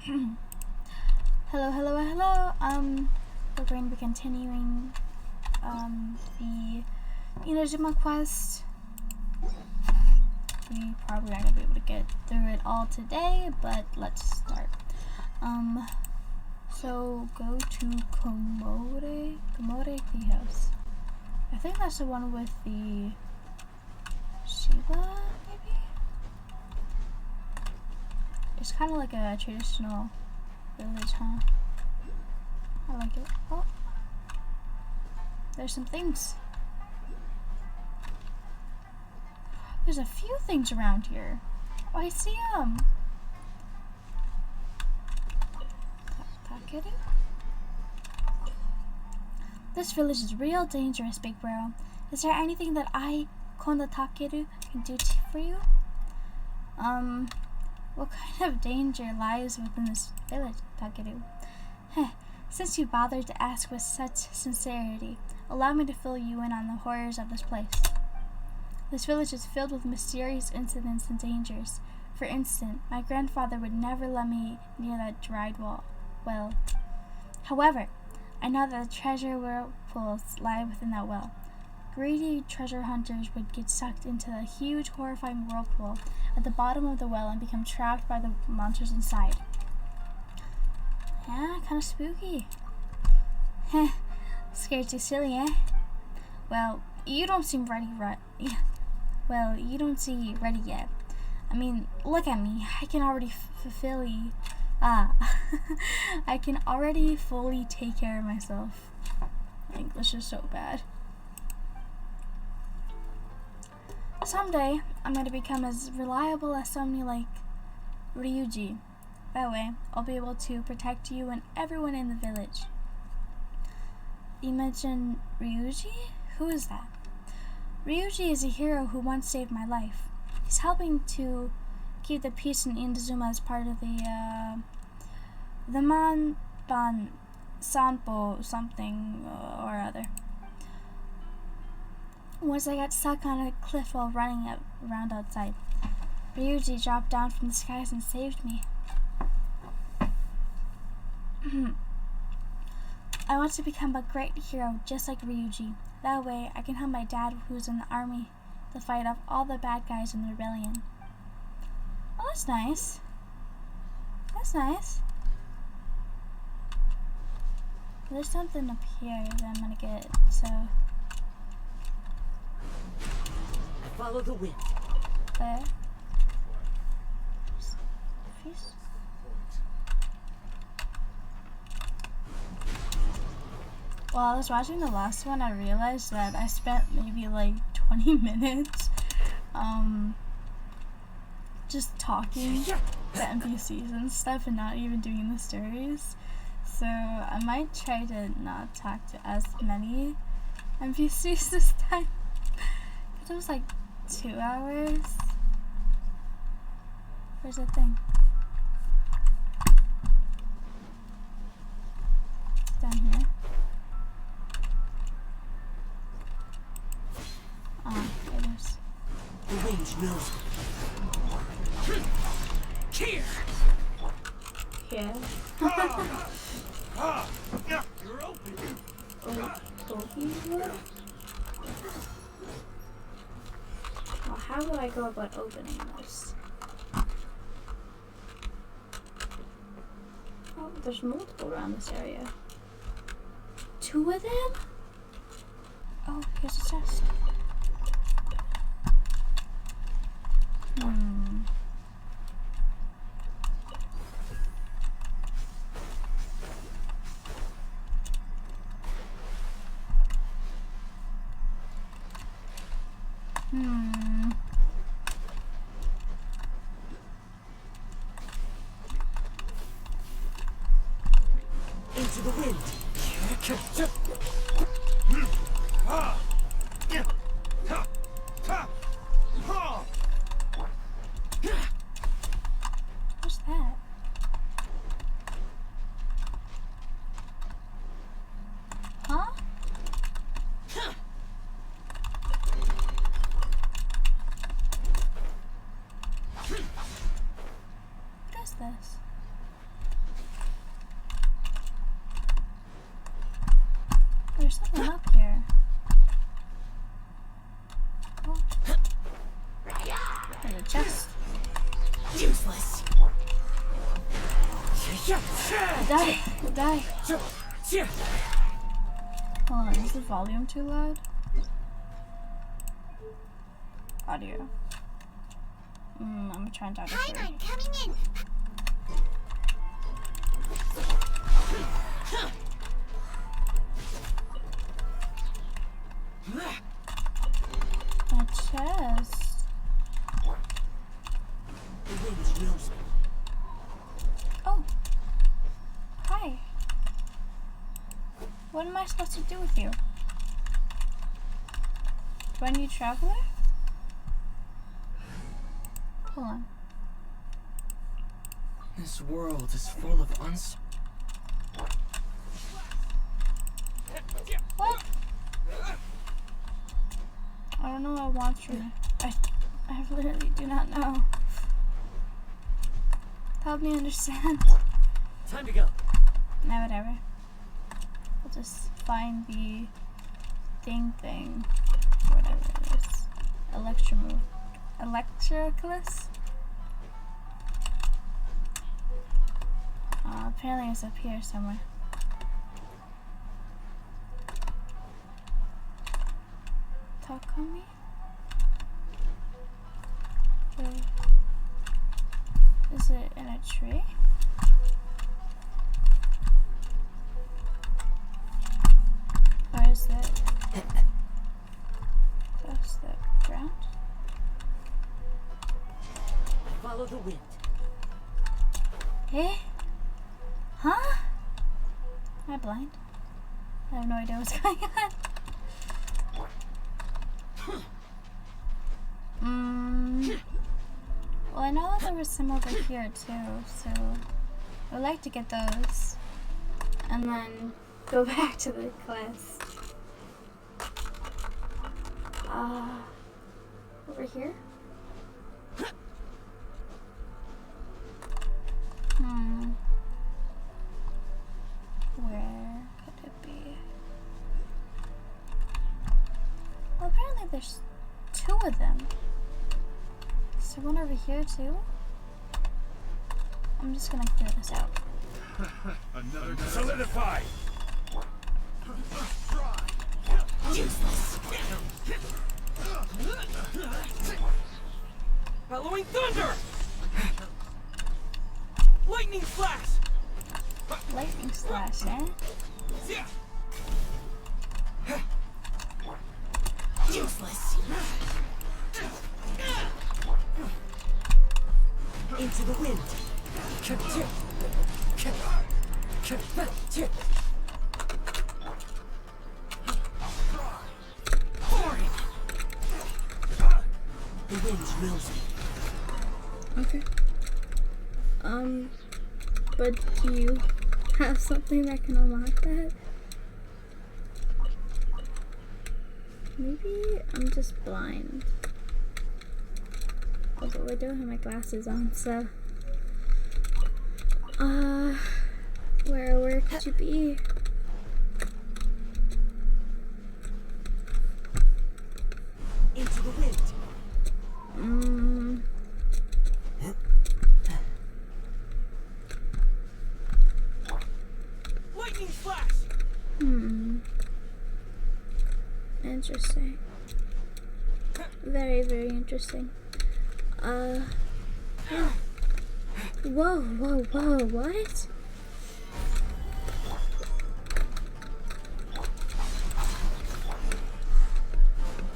Hello, hello, hello. We're going to be continuing the Euthymia quest. We probably not gonna be able to get through it all today, but let's start. So go to Commode Tea House. I think that's the one with the Shiva, maybe? It's kind of like a traditional village, huh? I like it. Oh, there's some things. There's a few things around here. Oh, I see them. Takeru? This village is real dangerous, Big Bro. Is there anything that I, Konda Takeru, can do for you? What kind of danger lies within this village, Takeru? Since you bothered to ask with such sincerity, allow me to fill you in on the horrors of this place. This village is filled with mysterious incidents and dangers. For instance, my grandfather would never let me near that dried well. However, I know that the treasure whirlpools lie within that well. Greedy treasure hunters would get sucked into a huge, horrifying whirlpool at the bottom of the well and become trapped by the monsters inside. Yeah, kind of spooky. Heh, scared too silly, eh? Well, you don't seem ready, Well, you don't seem ready yet. I mean, look at me. I can already I can already fully take care of myself. My English is so bad. Someday, I'm going to become as reliable as somebody like Ryuji. That way, I'll be able to protect you and everyone in the village. You mentioned Ryuji? Who is that? Ryuji is a hero who once saved my life. He's helping to keep the peace in Inazuma as part of the Manban Sanpo something or other. Once I got stuck on a cliff while running around outside, Ryuji dropped down from the skies and saved me. I want to become a great hero just like Ryuji. That way, I can help my dad, who's in the army, to fight off all the bad guys in the rebellion. Oh, that's nice. That's nice. There's something up here that I'm gonna get, so... Follow the wind. There. While I was watching the last one, I realized that I spent maybe like 20 minutes just talking to NPCs and stuff and not even doing the stories. So I might try to not talk to as many NPCs this time. It was like 2 hours. Where's the thing? It's down here. It is. The range knows. Here. Here. You're open. Open? Well, how do I go about opening this? Oh, there's multiple around this area. 2 of them? Oh, here's a chest. Into the wind. What's that? Huh? What is this? There's something up here. Oh. There's a chest. Useless. Die! Die! Hold on, is the volume too loud? Audio. I'm gonna try and talk to Hi, I'm coming in. a chest. The wind knows me. Oh. Hi. What am I supposed to do with you? Do I need traveler? Hold on. This world is full of What? I don't know what I want from you. I literally do not know. Help me understand. Time to go. No, whatever. I'll just find the thing. Whatever it is. Electroclus? Apparently it's up here somewhere. Tohma? Okay. Is it in a tree? Or is it across the ground? Follow the wind. Eh? Huh? Am I blind? I have no idea what's going on. Well, I know there was some over here too, so I would like to get those and then go back to the quest. Over here? Where could it be? Well, apparently there's two of them. Is there one over here too? I'm just gonna clear this out. Another solidify. Useless. Following thunder. Lightning flash. Lightning slash, eh? Useless. Into the wind. The wind knows me. Okay. But do you have something that can unlock that? Maybe I'm just blind. Although I don't have my glasses on, so where could you be? Into the wind. Lightning flash. Interesting. Very, very interesting. Whoa, what?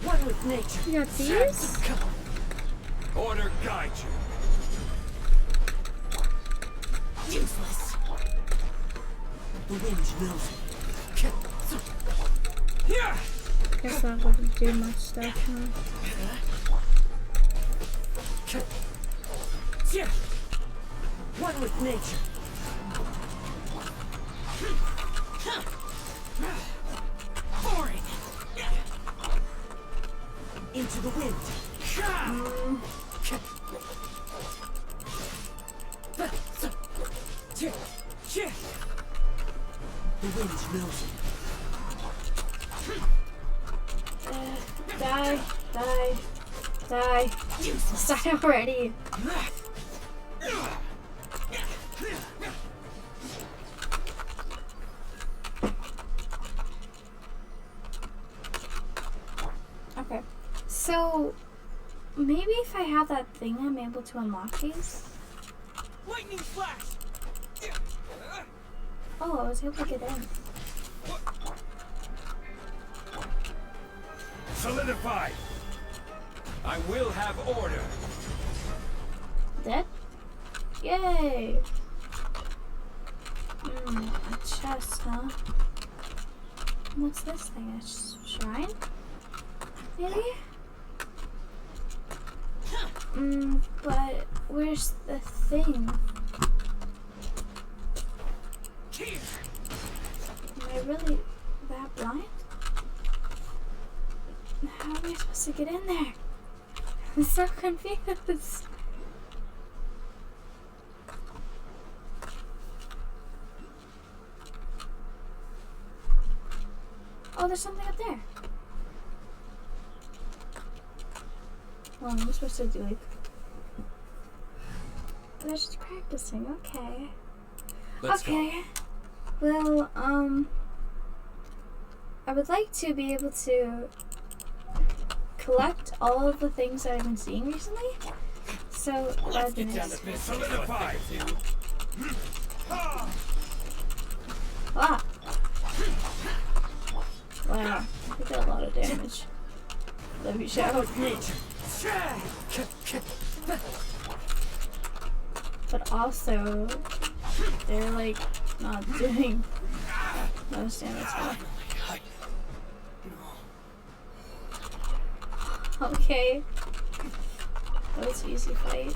One with nature. You got these? Order guide you. Useless. The wind knows me. Yeah. Guess that wouldn't do much stuff, huh? One with nature. Boring. Into the wind. The wind knows me. Die. Die. Die. Stop already. Okay. So, maybe if I have that thing, I'm able to unlock these. Lightning flash! Oh, I was able to get in. Solidify! I will have order. Dead? Yay! A chest, huh? What's this thing? A shrine? Maybe? But where's the thing? Am I really that blind? How am I supposed to get in there? I'm so confused. Oh, there's something up there. Well, I'm supposed to do like... They're just practicing, okay. Let's go. Well, I would like to be able to collect all of the things that I've been seeing recently. So that'd be nice. Solidify! Ah! Wow, I did a lot of damage. Let me shout. But also, they're like not doing most damage. Okay. That was an easy fight.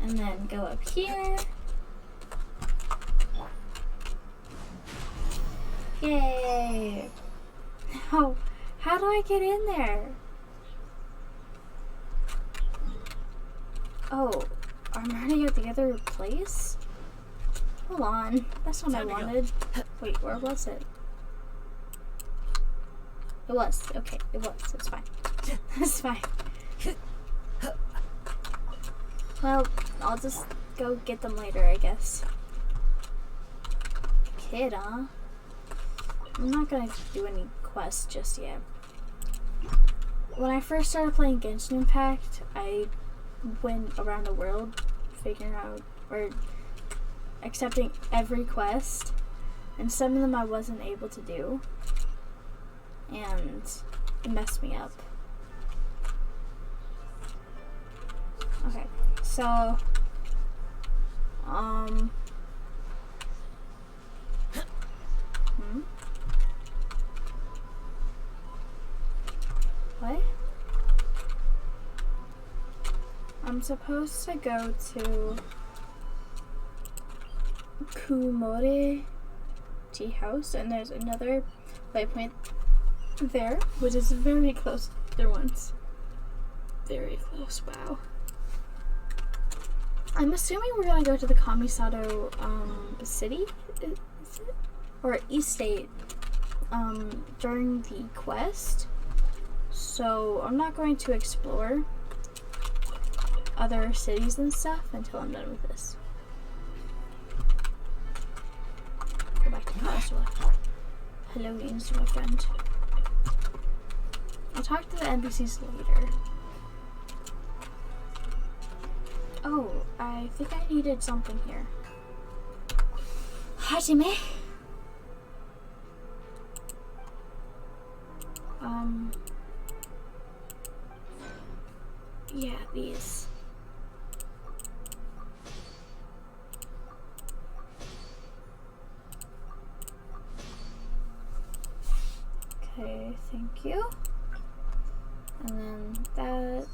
And then go up here. Yay! Now, how do I get in there? Oh, I'm running at the other place? Hold on. That's what I wanted. Wait, where was it? It was. Okay, it was. It's fine. It's fine. Well, I'll just go get them later, I guess. Kid, huh? I'm not gonna do any quests just yet. When I first started playing Genshin Impact, I went around the world figuring out or accepting every quest, and some of them I wasn't able to do, and it messed me up. Okay, so what? I'm supposed to go to Kumore Tea House, and there's another waypoint there, which is very close to the other ones. Very close, wow. I'm assuming we're gonna go to the Kamisato city, is it? Or East State during the quest. So I'm not going to explore other cities and stuff until I'm done with this. Go back to Kazuha. Hello, Ian's my friend. I'll talk to the NPCs later. Oh, I think I needed something here. Hajime? Yeah, these. Okay, thank you. And then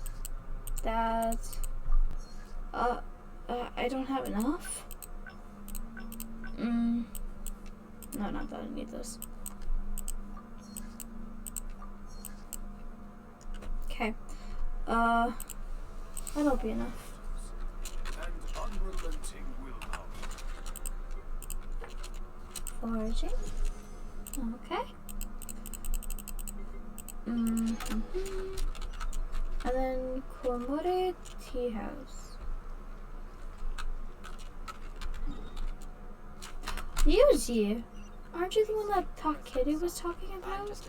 that. I don't have enough. No, not that. I need those. Okay. That'll be enough. And unrelenting willpower. Foraging. Okay. And then Komore Tea House. Yuji! Aren't you the one that Takeru was talking about?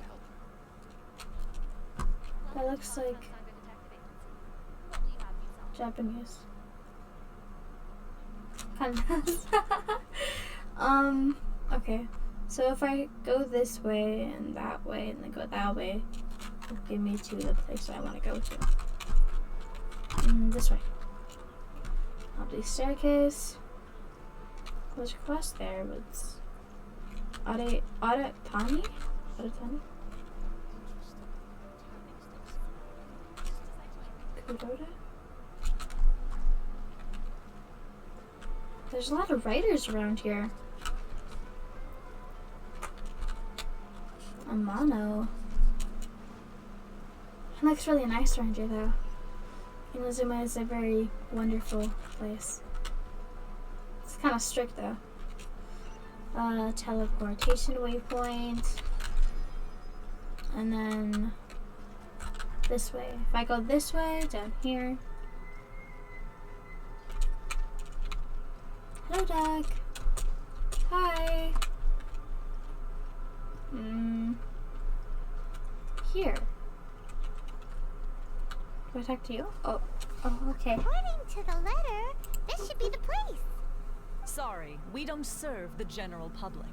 That looks like Japanese. Kind of. Okay. So if I go this way and then go that way, it'll get me to the place I want to go to. This way. Up the staircase. There's a quest there with Aratani? Kuroda? There's a lot of writers around here. Amano. It looks really nice around here though. Inazuma is a very wonderful place. It's kind of strict though. Teleportation waypoint. And then this way. If I go this way, down here. Hello, Doug. Hi. Here. Do I talk to you? Oh, okay. According to the letter, this should be the place. Sorry, we don't serve the general public.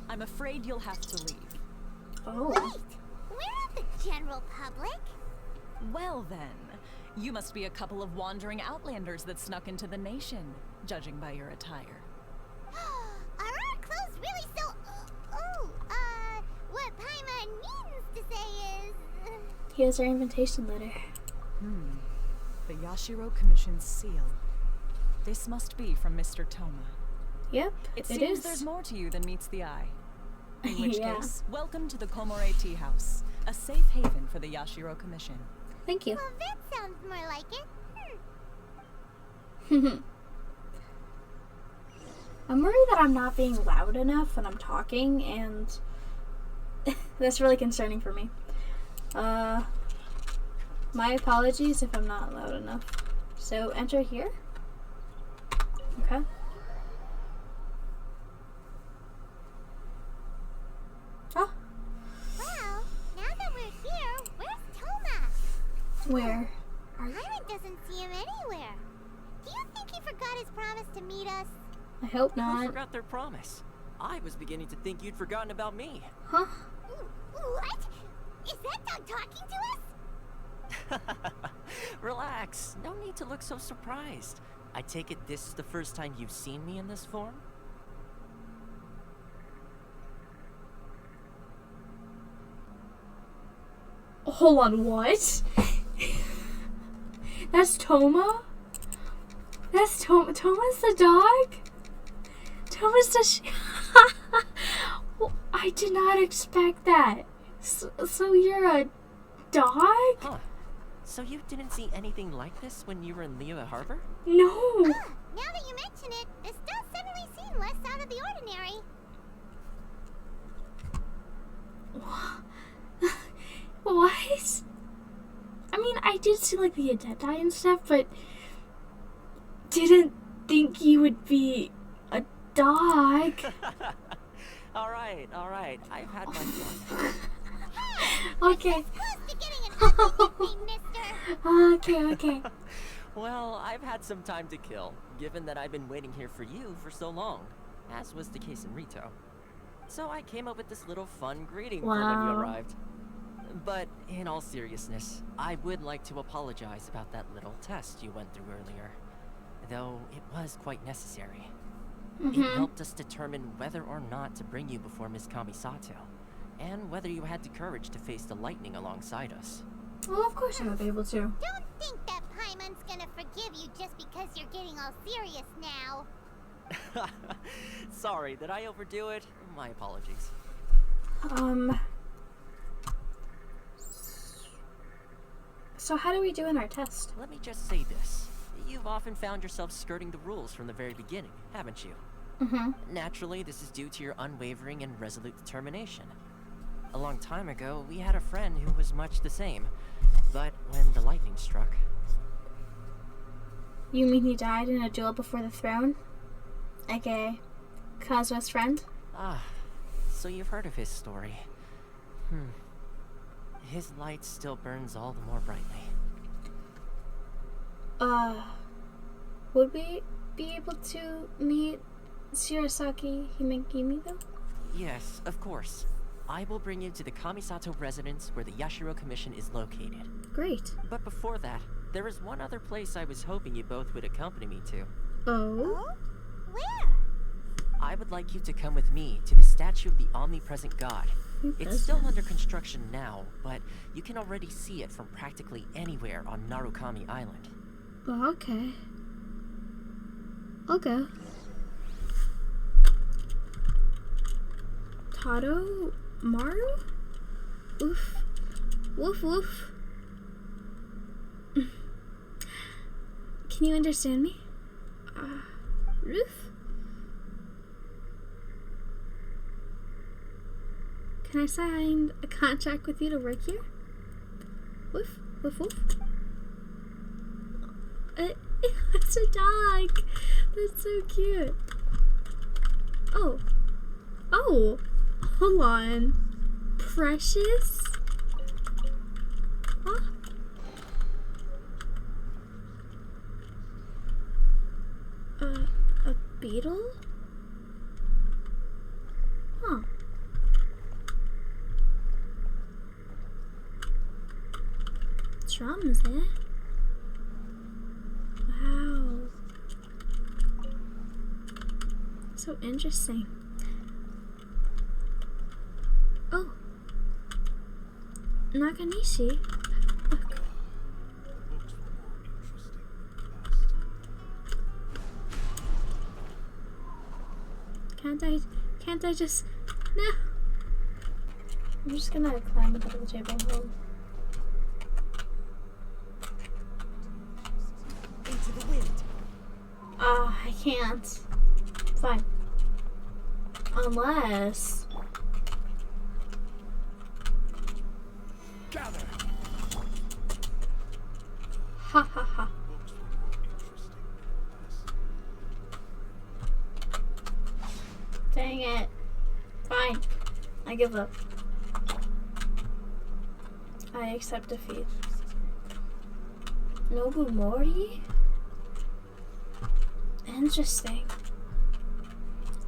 I'm afraid you'll have to leave. Oh. Wait, we're the general public. Well then, you must be a couple of wandering outlanders that snuck into the nation, judging by your attire. Are our clothes really so... what Paimon means to say is... Here's our invitation letter. The Yashiro Commission's seal. This must be from Mr. Tohma. Yep, It it seems is. there's more to you than meets the eye. In which Yeah. case, welcome to the Komore Tea House, a safe haven for the Yashiro Commission. Thank you. Well, that sounds more like it. I'm worried that I'm not being loud enough when I'm talking, and that's really concerning for me. My apologies if I'm not loud enough. So enter here. Okay. Oh, Well, now that we're here, where's Tohma? where? Paimon doesn't see him anywhere. Do you think he forgot his promise to meet us? I hope Who not. forgot their promise? I was beginning to think you'd forgotten about me. Huh? What? Is that dog talking to us? Relax. No need to look so surprised. I take it this is the first time you've seen me in this form? Hold on, what? That's Tohma? That's Tohma. Tohma's the dog? Tohma's the Well, I did not expect that. So you're a dog? Huh. So you didn't see anything like this when you were in Liyue Harbor? No. Now that you mention it, this does suddenly seem less out of the ordinary. What? I mean, I did see like the Adepti and stuff, but didn't think you would be a dog. Alright. I've had my fun. Okay. Close to getting an ugly nickname, mister. Okay. Well, I've had some time to kill, given that I've been waiting here for you for so long, as was the case in Rito. So I came up with this little fun greeting for when you Wow. arrived. But in all seriousness, I would like to apologize about that little test you went through earlier. Though it was quite necessary. It helped us determine whether or not to bring you before Miss Kamisato, and whether you had the courage to face the lightning alongside us. Well, of course I would be able to. Don't think that Paimon's gonna forgive you just because you're getting all serious now. Sorry, did I overdo it? My apologies. So how do we do in our test? Let me just say this. You've often found yourself skirting the rules from the very beginning, haven't you? Naturally, this is due to your unwavering and resolute determination. A long time ago, we had a friend who was much the same. But when the lightning struck... You mean he died in a duel before the throne? AKA Kazua's friend? Ah, so you've heard of his story. His light still burns all the more brightly. Would we be able to meet Shirasaki Himegimi though? Yes, of course. I will bring you to the Kamisato residence where the Yashiro Commission is located. Great. But before that, there is one other place I was hoping you both would accompany me to. Oh? Where? I would like you to come with me to the statue of the omnipresent god. It's still under construction now, but you can already see it from practically anywhere on Narukami Island. Oh, okay. I'll go. Tato Maru? Oof. Woof woof. Can you understand me? Ruth? Can I sign a contract with you to work here? Woof, woof, woof. It's a dog. That's so cute. Oh. Oh. Hold on. Precious? Huh? A beetle? Huh. Drums, eh? Wow. So interesting. Oh. Nakanishi. Look. Can't I just... No. I'm just gonna climb up the table. Hold. Into the wind. I can't. Fine. Unless... Gather. Ha ha ha. Dang it. Fine. I give up. I accept defeat. Nobumori? Interesting.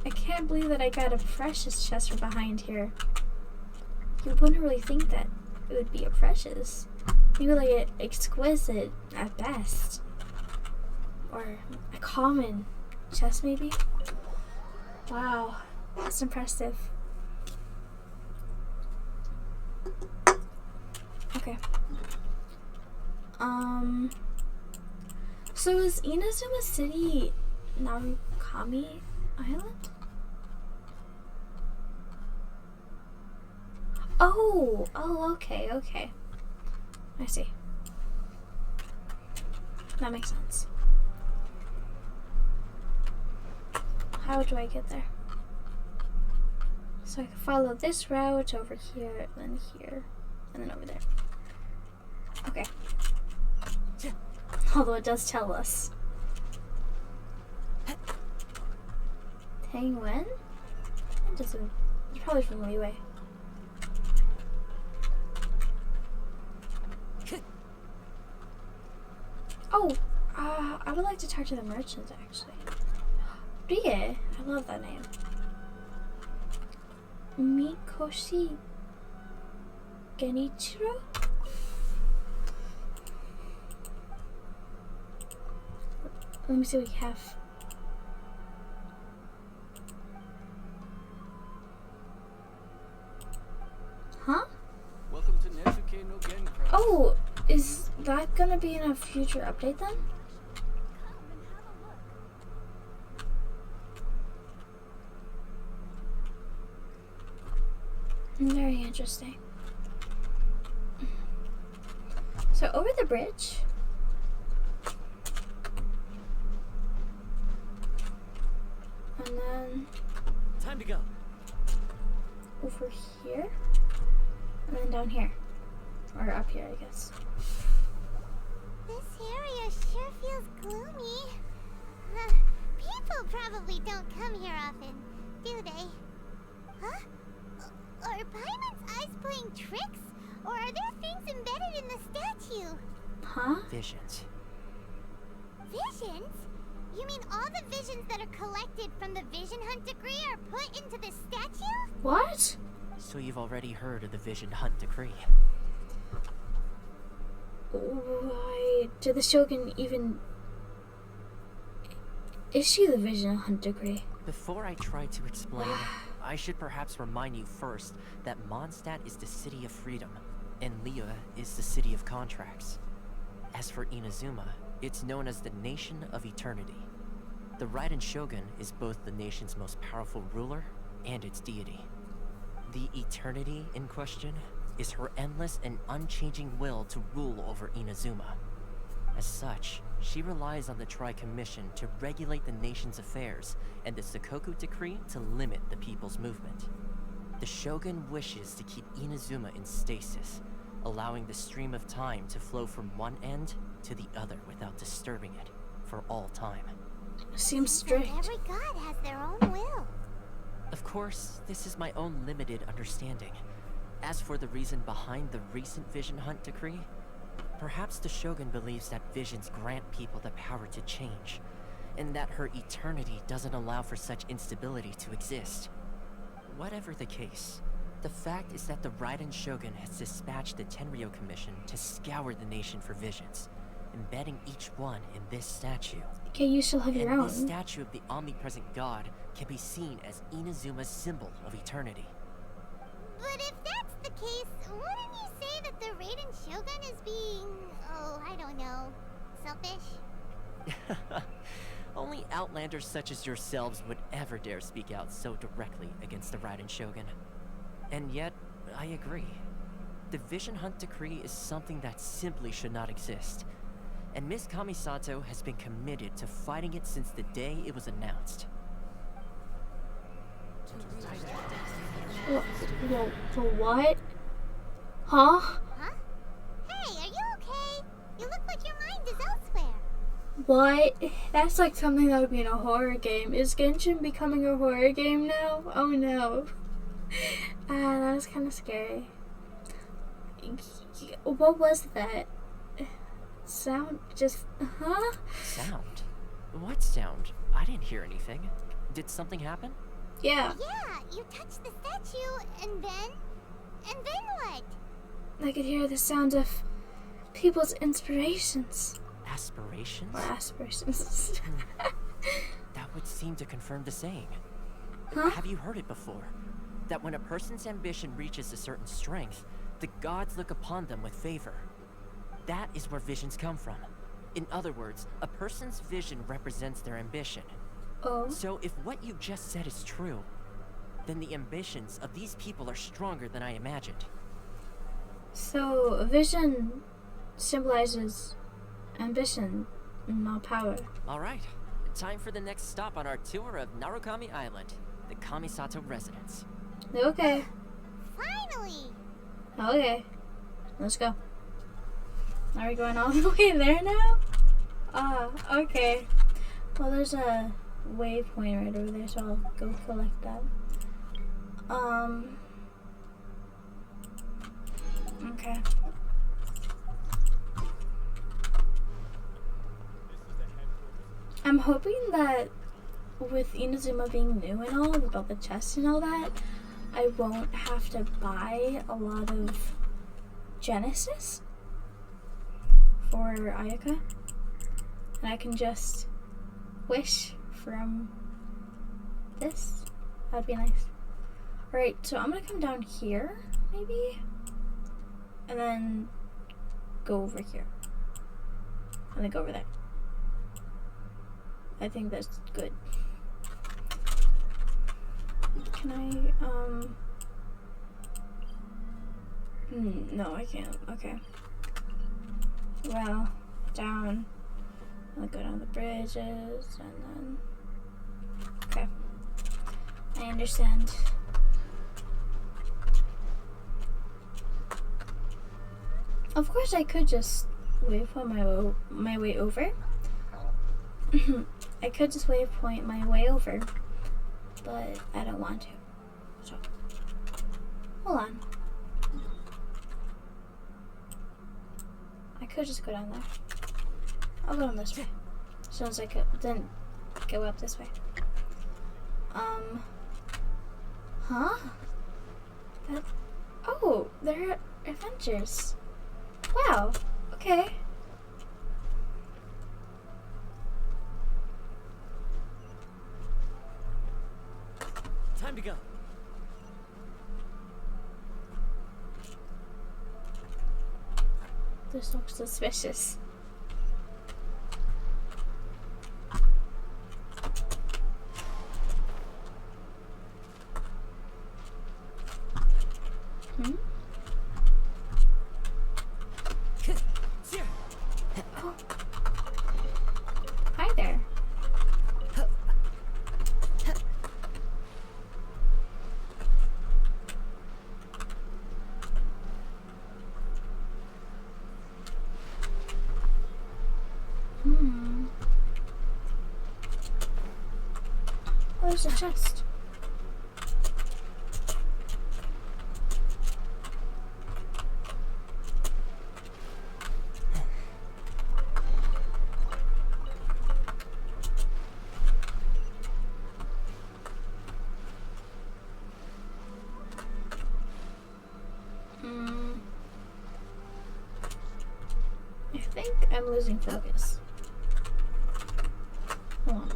I can't believe that I got a precious chest from behind here. You wouldn't really think that it would be a precious. Maybe like an exquisite at best. Or a common chest maybe? Wow, that's impressive. Okay. So is Inazuma City Narukami Island? Oh, okay. I see. That makes sense. How do I get there? So I can follow this route over here, then here, and then over there. Okay. Although it does tell us. Tangwen? It doesn't. It's probably from Leeway. Oh, I would like to talk to the merchant actually. Rie, I love that name. Mikoshi Genichiro? Let me see what we have. Huh? Welcome to Netsuke no Genkra. Oh, is that gonna be in a future update then? Very interesting. So over the bridge. And then Time to go. over here. And then down here. Or up here, I guess. This area sure feels gloomy. People probably don't come here often, do they? Huh? Are Paimon's eyes playing tricks? Or are there things embedded in the statue? Huh? Visions. Visions? You mean all the visions that are collected from the Vision Hunt decree are put into the statue? What? So you've already heard of the Vision Hunt decree. Why did the Shogun even issue the Vision Hunt decree? Before I try to explain, I should perhaps remind you first that Mondstadt is the city of freedom, and Liyue is the city of contracts. As for Inazuma, it's known as the Nation of Eternity. The Raiden Shogun is both the nation's most powerful ruler and its deity. The Eternity in question is her endless and unchanging will to rule over Inazuma. As such, she relies on the Tri-Commission to regulate the nation's affairs and the Sakoku Decree to limit the people's movement. The Shogun wishes to keep Inazuma in stasis, allowing the stream of time to flow from one end to the other without disturbing it for all time. Seems Like strict. every god has their own will. Of course, this is my own limited understanding. As for the reason behind the recent Vision Hunt decree, perhaps the Shogun believes that visions grant people the power to change, and that her eternity doesn't allow for such instability to exist. Whatever the case, the fact is that the Raiden Shogun has dispatched the Tenryou Commission to scour the nation for visions, embedding each one in this statue. Okay, you still have your And own. this statue of the omnipresent god can be seen as Inazuma's symbol of eternity. But if that's the case, wouldn't you say that the Raiden Shogun is being, oh, I don't know, selfish? Only outlanders such as yourselves would ever dare speak out so directly against the Raiden Shogun. And yet, I agree. The Vision Hunt decree is something that simply should not exist. And Miss Kamisato has been committed to fighting it since the day it was announced. For what? Huh? Huh? Hey, are you okay? You look like your mind is elsewhere. What? That's like something that would be in a horror game. Is Genshin becoming a horror game now? Oh no. That was kind of scary. What was that? Sound just, huh? Sound? What sound? I didn't hear anything. Did something happen? Yeah, Yeah, you touched the statue, and then what? I could hear the sound of people's inspirations. Aspirations? Or aspirations. That would seem to confirm the saying. Huh? Have you heard it before? That when a person's ambition reaches a certain strength, the gods look upon them with favor. That is where visions come from. In other words, a person's vision represents their ambition. Oh. So if what you just said is true, then the ambitions of these people are stronger than I imagined. So, vision symbolizes ambition, not power. Alright, time for the next stop on our tour of Narukami Island, the Kamisato residence. Okay. Finally! Okay. Let's go. Are we going all the way there now? Okay. Well, there's a waypoint right over there, so I'll go collect that. Okay. I'm hoping that with Inazuma being new and all, with all the chests and all that, I won't have to buy a lot of Genesis for Ayaka. And I can just wish from this. That'd be nice. Alright, so I'm gonna come down here, maybe? And then go over here. And then go over there. I think that's good. Can I, no, I can't. Okay. Well, down. I'll go down the bridges, and then... Okay. understand. Of course, I could just waypoint my way over. I could just waypoint my way over, but I don't want to. So, hold on. I could just go down there. I'll go down this way. As soon as I could, then go up this way. Huh? Oh, they're adventures. Wow. Okay. Time to go. This looks suspicious. Oh. Hi there. Oh, there's a chest. I think I'm losing focus. Hold on.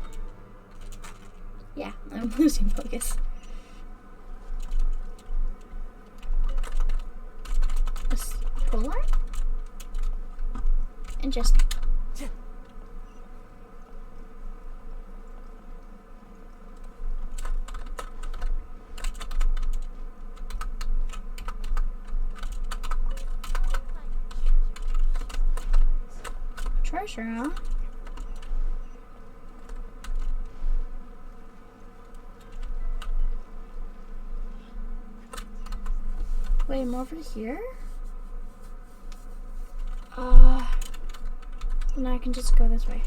Yeah, I'm losing focus. This polar? Interesting. Treasure, huh? Wait, I'm over here? Now I can just go this way.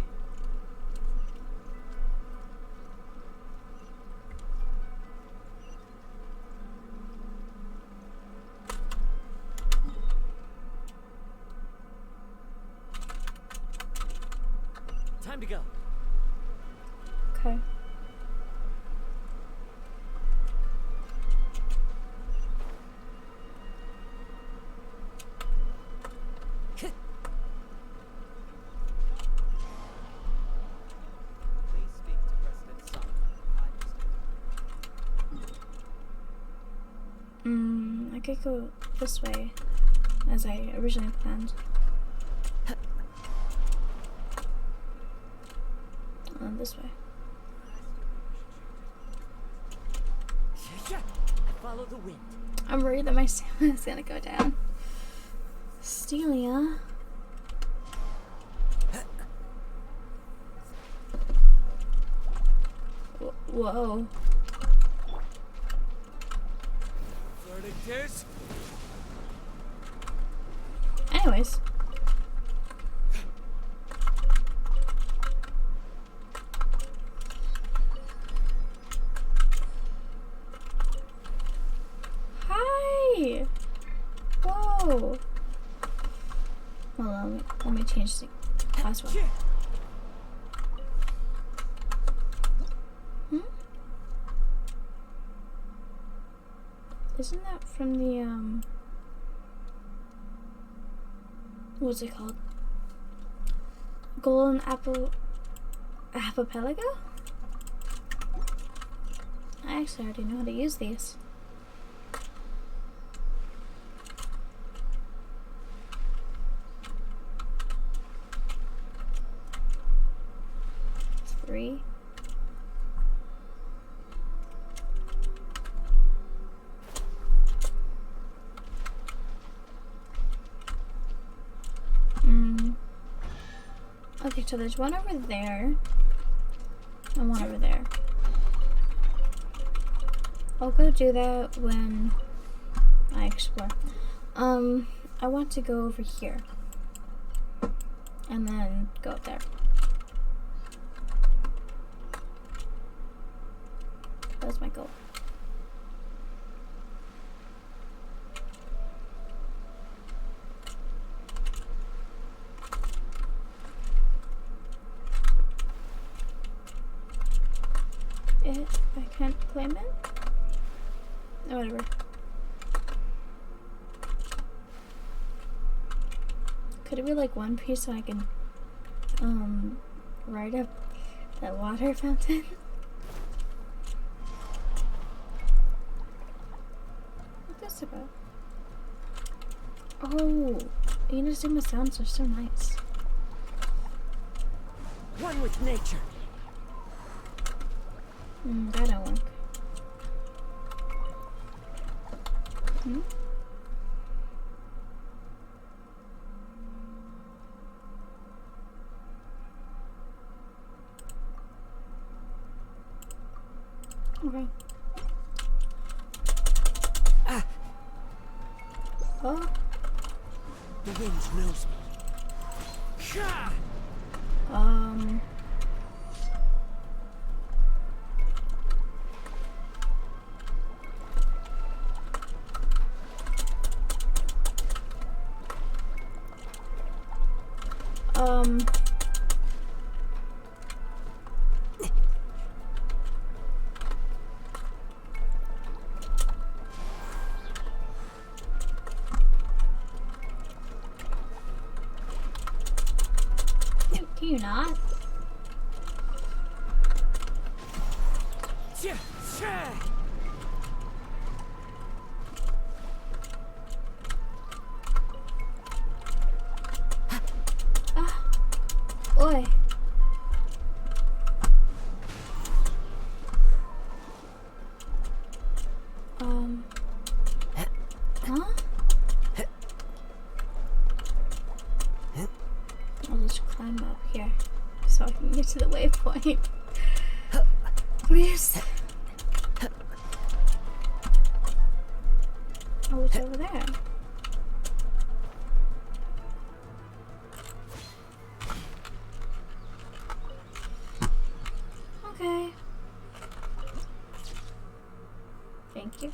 Time to go. Okay. Please speak to President Sung. I could go this way, as I originally planned. This way. Follow the wind. I'm worried that my stamina is gonna go down. Stelia. Whoa. Anyways. Hi. Whoa. Hold on, let me change the password. Isn't that from the, what's it called? Golden Archipelago? I actually already know how to use these. Three. Okay, so there's one over there and one over there. I'll go do that when I explore. I want to go over here. And then go up there. That's my goal. I can't claim it? Oh, whatever. Could it be like one piece so I can ride up that water fountain? What's this about? Oh, Inazuma sounds are so nice. One with nature. That don't work. Okay. Oh. The wind knows me. Can you not? Oi. Huh? I'll just climb up here so I can get to the waypoint. Please. Oh, it's over there. Okay. Thank you.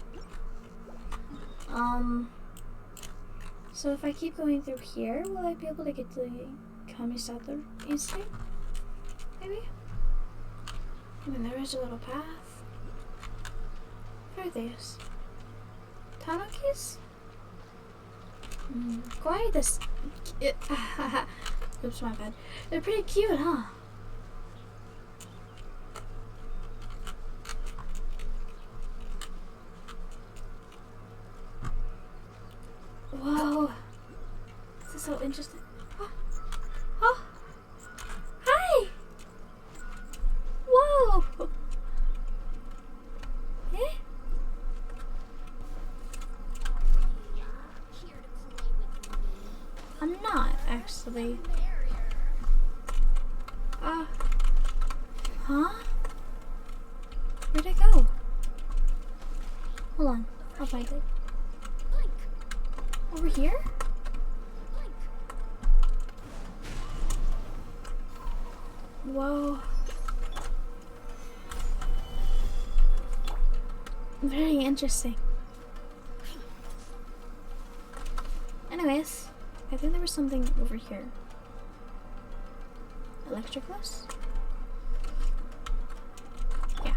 So if I keep going through here, will I be able to get to the Kamisato easily? Maybe? I mean, there is a little path. What are these? Tanokis? Quite this. Oops, my bad. They're pretty cute, huh? Whoa. This is so interesting. Oh. Hi! Whoa! Eh? I'm not, actually. Huh? Where'd it go? Hold on. I'll find it. Over here? Whoa. Very interesting. Anyways, I think there was something over here. Electricless? Yeah.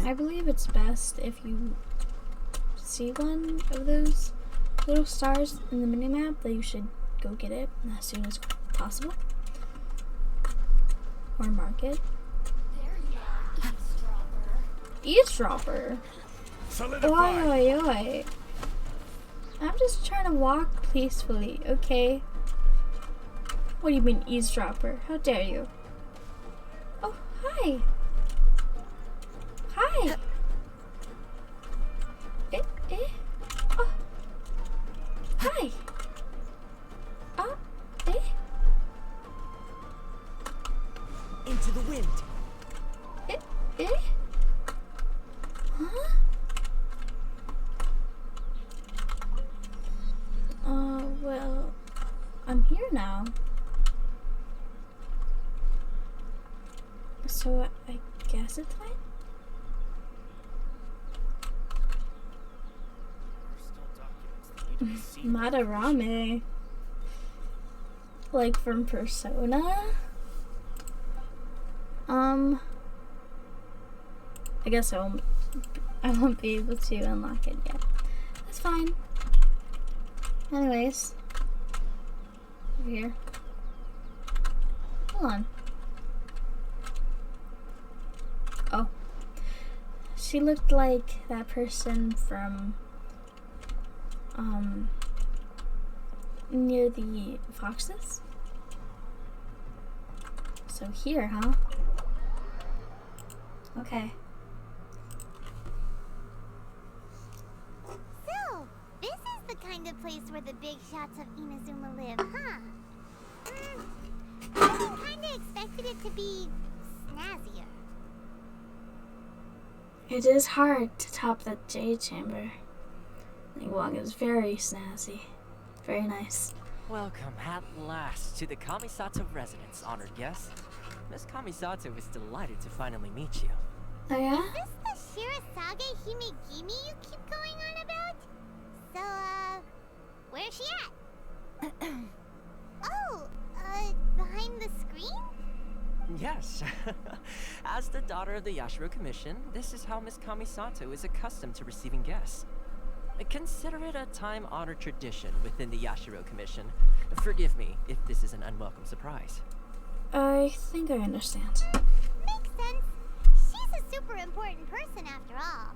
I believe it's best if you see one of those little stars in the minimap that you should go get it as soon as possible. Or mark it. There you are, Eavesdropper? Solidify. Oi, oi, oi. I'm just trying to walk peacefully, okay? What do you mean, eavesdropper? How dare you? Oh, hi. Hi. Oh. So I guess it's fine. Madarame. Like from Persona? I guess I won't be able to unlock it yet. That's fine. Anyways. Over here. Hold on. Oh. She looked like that person from near the foxes. So here, huh? Okay. So, this is the kind of place where the big shots of Inazuma live, huh? I kinda expected it to be snazzier. It is hard to top that jade chamber. Ling Wang is very snazzy. Very nice. Welcome at last to the Kamisato residence, honored guest. Miss Kamisato is delighted to finally meet you. Oh yeah? Is this the Shirasage Himegimi you keep going on about? So, where's she at? Oh, behind the screen? Yes. As the daughter of the Yashiro Commission, this is how Miss Kamisato is accustomed to receiving guests. Consider it a time-honored tradition within the Yashiro Commission. Forgive me if this is an unwelcome surprise. I think I understand. Makes sense. She's a super important person after all.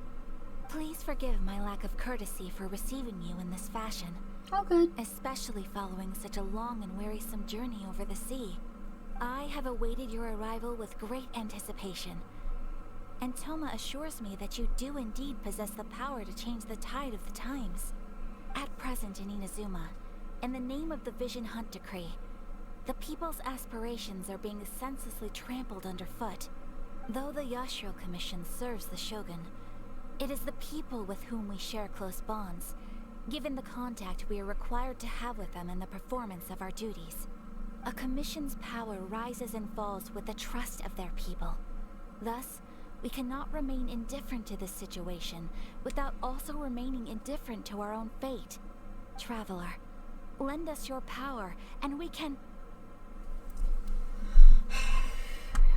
Please forgive my lack of courtesy for receiving you in this fashion. Oh, good. Especially following such a long and wearisome journey over the sea. I have awaited your arrival with great anticipation. And Tohma assures me that you do indeed possess the power to change the tide of the times. At present in Inazuma, in the name of the Vision Hunt Decree, the people's aspirations are being senselessly trampled underfoot. Though the Yashiro Commission serves the Shogun, it is the people with whom we share close bonds, given the contact we are required to have with them in the performance of our duties. A commission's power rises and falls with the trust of their people. Thus, we cannot remain indifferent to this situation without also remaining indifferent to our own fate. Traveler, lend us your power and we can...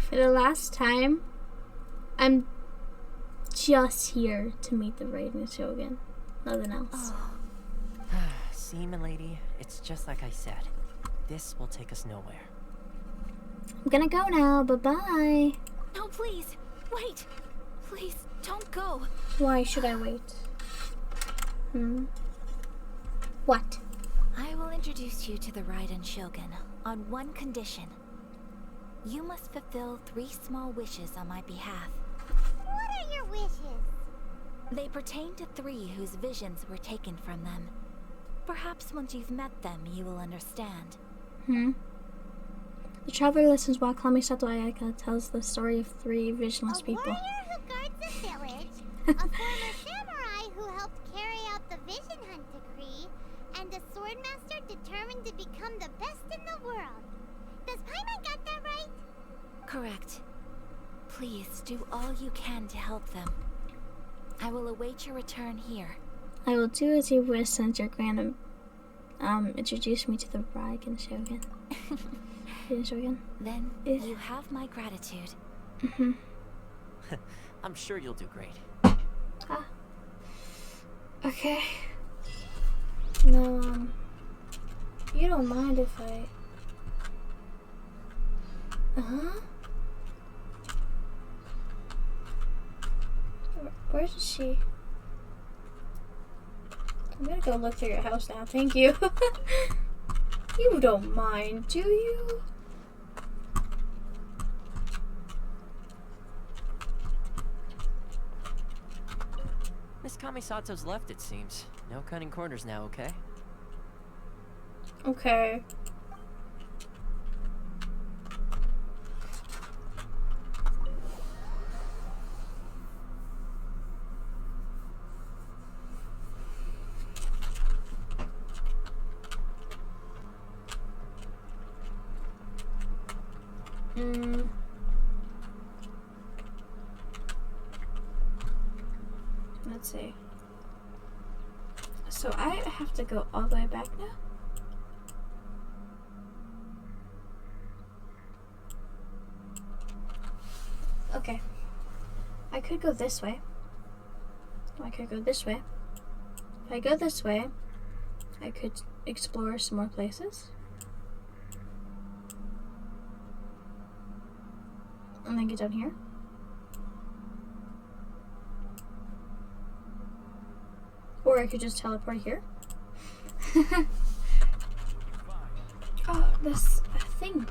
For the last time, I'm just here to meet the Raiden Shogun. Nothing else. See, milady, it's just like I said. This will take us nowhere. I'm gonna go now. Bye-bye. No, please! Wait! Please, don't go! Why should I wait? What? I will introduce you to the Raiden Shogun on one condition. You must fulfill 3 small wishes on my behalf. What are your wishes? They pertain to 3 whose visions were taken from them. Perhaps once you've met them, you will understand. The traveler listens while Kamisato Ayaka tells the story of 3 visionless A people. warrior who guards a village, a former samurai who helped carry out the Vision Hunt Decree, and a swordmaster determined to become the best in the world. Does Paimon got that right? Correct. Please do all you can to help them. I will await your return here. I will do as you wish since your grand introduced me to the Raiden Shogun. Shogun. Then you have my gratitude. I'm sure you'll do great. Okay. No, you don't mind if I... Where is she? I'm gonna go look through your house now, thank you. You don't mind, do you? Miss Kamisato's left, it seems. No cutting corners now, okay? Okay. Let's see. So I have to go all the way back now? Okay. I could go this way. I could go this way. If I go this way, I could explore some more places. And then get down here. Or I could just teleport here. Oh, this thing.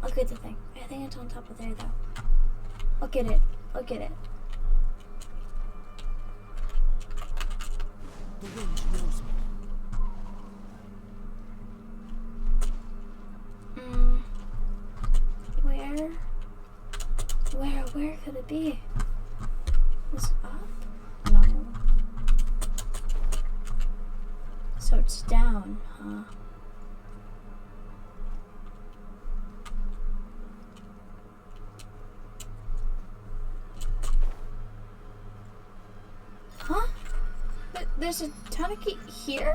I'll get the thing. I think it's on top of there, though. I'll get it. I'll get it. The wind knows me. Where could it be? Is it up? No. So it's down, huh? Huh? There's a tanuki here?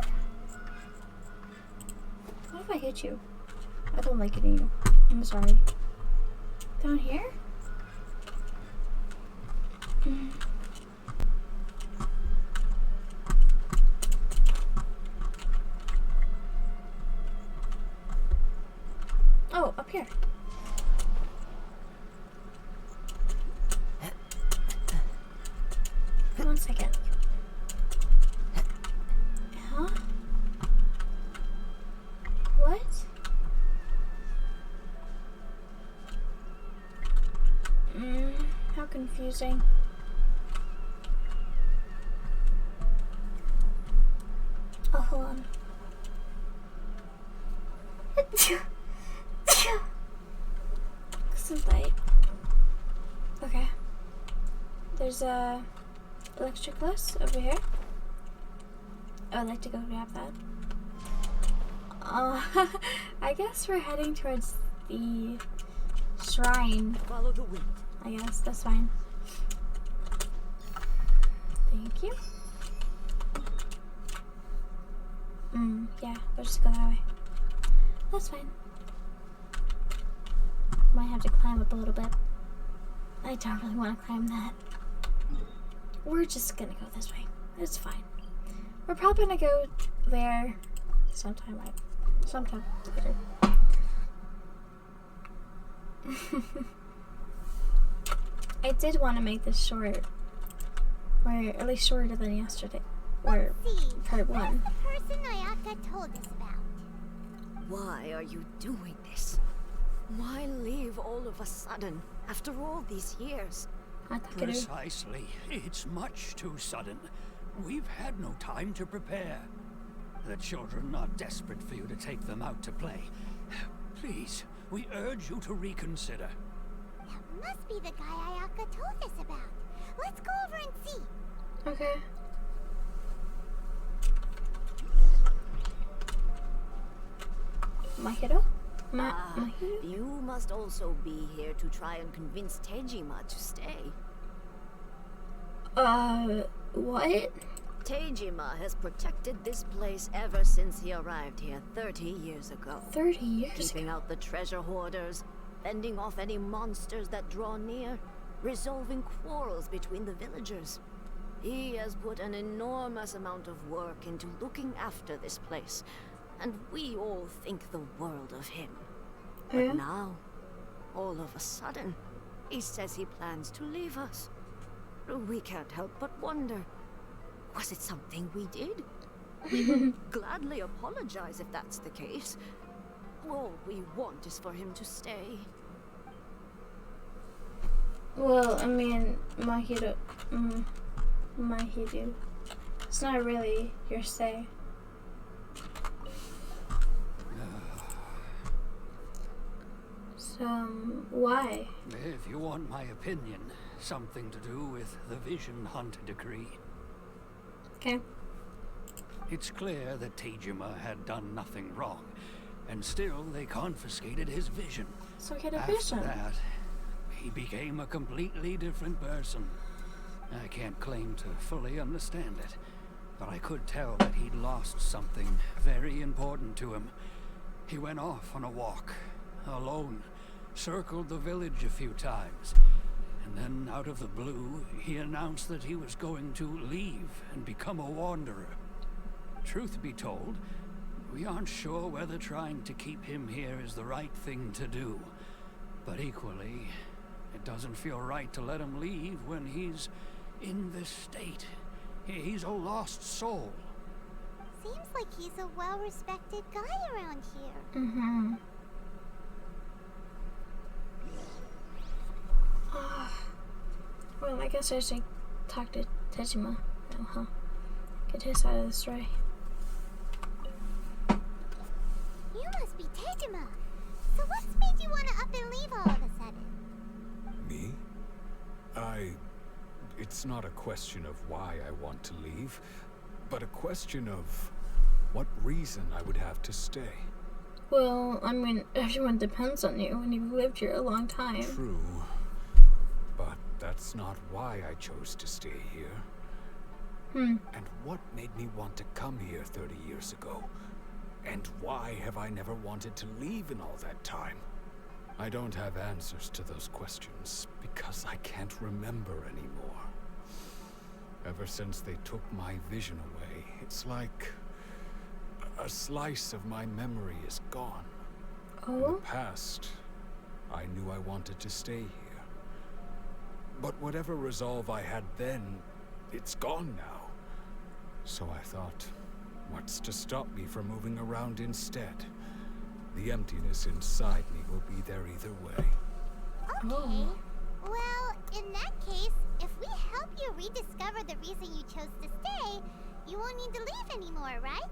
What if I hit you? I don't like hitting you. I'm sorry. Down here? Oh, up here. One second. Huh? What? How confusing. Oh, hold on. Some light. Okay. There's a electric bus over here. Oh, I'd like to go grab that. I guess we're heading towards the shrine. Follow the wind. I guess that's fine. Thank you. Yeah, we'll just go that way. That's fine. Might have to climb up a little bit. I don't really want to climb that. We're just gonna go this way. It's fine. We're probably gonna go there sometime later. I did want to make this short, or at least shorter than yesterday, or part 1. Where's the person Ayaka told us about? Why are you doing this? Why leave all of a sudden, after all these years? Precisely. It's much too sudden. We've had no time to prepare. The children are desperate for you to take them out to play. Please, we urge you to reconsider. That must be the guy Ayaka told us about. Let's go over and see. Okay. Mahiro? Mahiro? You must also be here to try and convince Tejima to stay. What? Tejima has protected this place ever since he arrived here 30 years ago. 30 years Keeping out the treasure hoarders, fending off any monsters that draw near, resolving quarrels between the villagers. He has put an enormous amount of work into looking after this place, and we all think the world of him. Yeah. But now, all of a sudden, he says he plans to leave us. We can't help but wonder, was it something we did? We will gladly apologize if that's the case. All we want is for him to stay. Well, I mean, Mahiro. Mahiro. It's not really your say. So, why? If you want my opinion, something to do with the Vision Hunt decree. Okay. It's clear that Tejima had done nothing wrong, and still they confiscated his vision. So he had a After vision. that, he became a completely different person. I can't claim to fully understand it, but I could tell that he'd lost something very important to him. He went off on a walk, alone, circled the village a few times, and then out of the blue, he announced that he was going to leave and become a wanderer. Truth be told, we aren't sure whether trying to keep him here is the right thing to do. But equally, it doesn't feel right to let him leave when he's in this state. He's a lost soul. Seems like he's a well-respected guy around here. Mm-hmm. Well, I guess I should talk to Tohma now, huh? Get his side of the story. You must be Tohma. So what's made you want to up and leave all of a sudden? Me? It's not a question of why I want to leave, but a question of what reason I would have to stay. Well, I mean, everyone depends on you, and you've lived here a long time. True, but that's not why I chose to stay here. And what made me want to come here 30 years ago? And why have I never wanted to leave in all that time? I don't have answers to those questions because I can't remember anymore. Ever since they took my vision away, it's like a slice of my memory is gone. In the past, I knew I wanted to stay here. But whatever resolve I had then, it's gone now. So I thought, what's to stop me from moving around instead? The emptiness inside me will be there either way. Okay. Well, in that case, if we help you rediscover the reason you chose to stay, you won't need to leave anymore, right?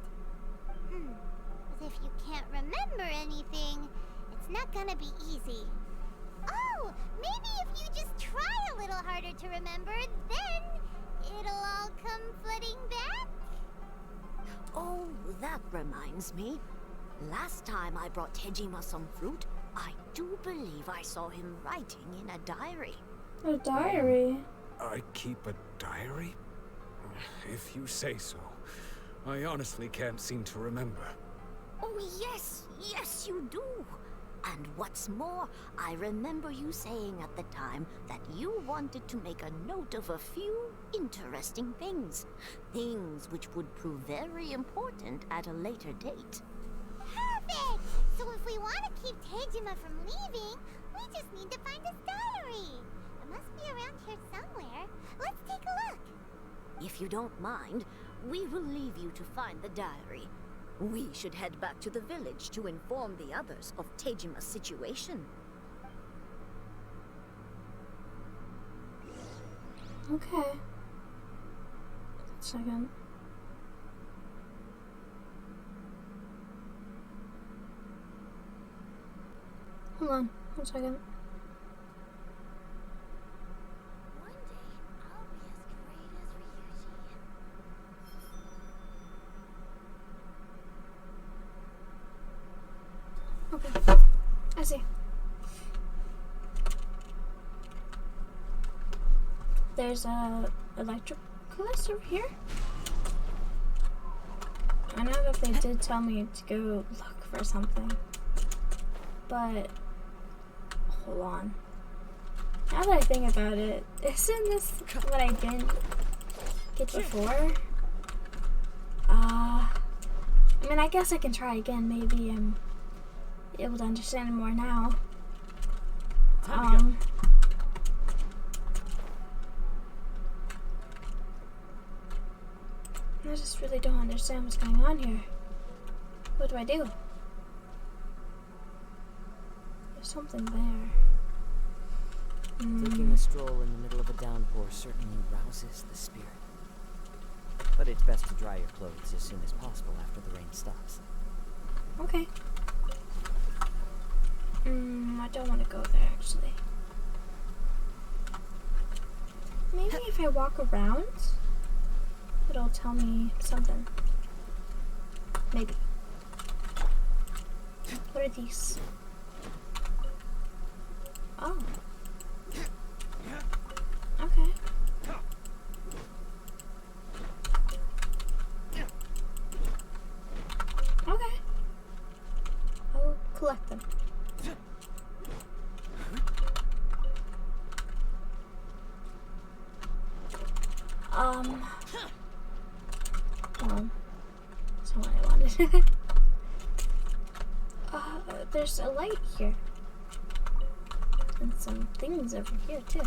But if you can't remember anything, it's not gonna be easy. Oh, maybe if you just try a little harder to remember, then it'll all come flooding back? Oh, that reminds me. Last time I brought Tohma some fruit, I do believe I saw him writing in a diary. A diary? I keep a diary? If you say so. I honestly can't seem to remember. Oh, yes, you do. And what's more, I remember you saying at the time that you wanted to make a note of a few interesting things. Things which would prove very important at a later date. Perfect! So if we want to keep Tohma from leaving, we just need to find his diary. It must be around here somewhere. Let's take a look. If you don't mind, we will leave you to find the diary. We should head back to the village to inform the others of Tohma's situation. Okay. Second. Hold on, 1 second. One day, I'll be as great as Ryuji. Okay, I see. There's a electricalist over here. I know that they did tell me to go look for something, but hold on. Now that I think about it, isn't this what I didn't get before? I mean, I guess I can try again. Maybe I'm able to understand it more now. I just really don't understand what's going on here. What do I do? There's something there. Taking a stroll in the middle of a downpour certainly rouses the spirit. But it's best to dry your clothes as soon as possible after the rain stops. Okay. I don't want to go there, actually. Maybe if I walk around, it'll tell me something. Maybe. What are these? Oh. Okay. collect them. Well, that's not what I wanted. There's a light here. And some things over here, too.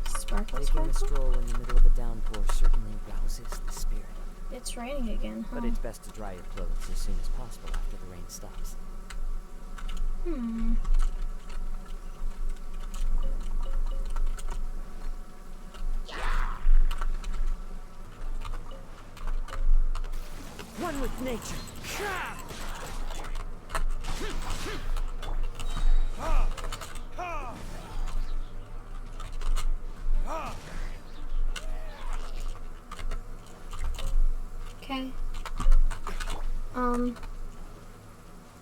Sparkle, Taking a sparkle? stroll in the middle of a downpour certainly rouses the spirit. It's raining again, huh? But it's best to dry your clothes as soon as possible after the rain stops. One with nature. Okay.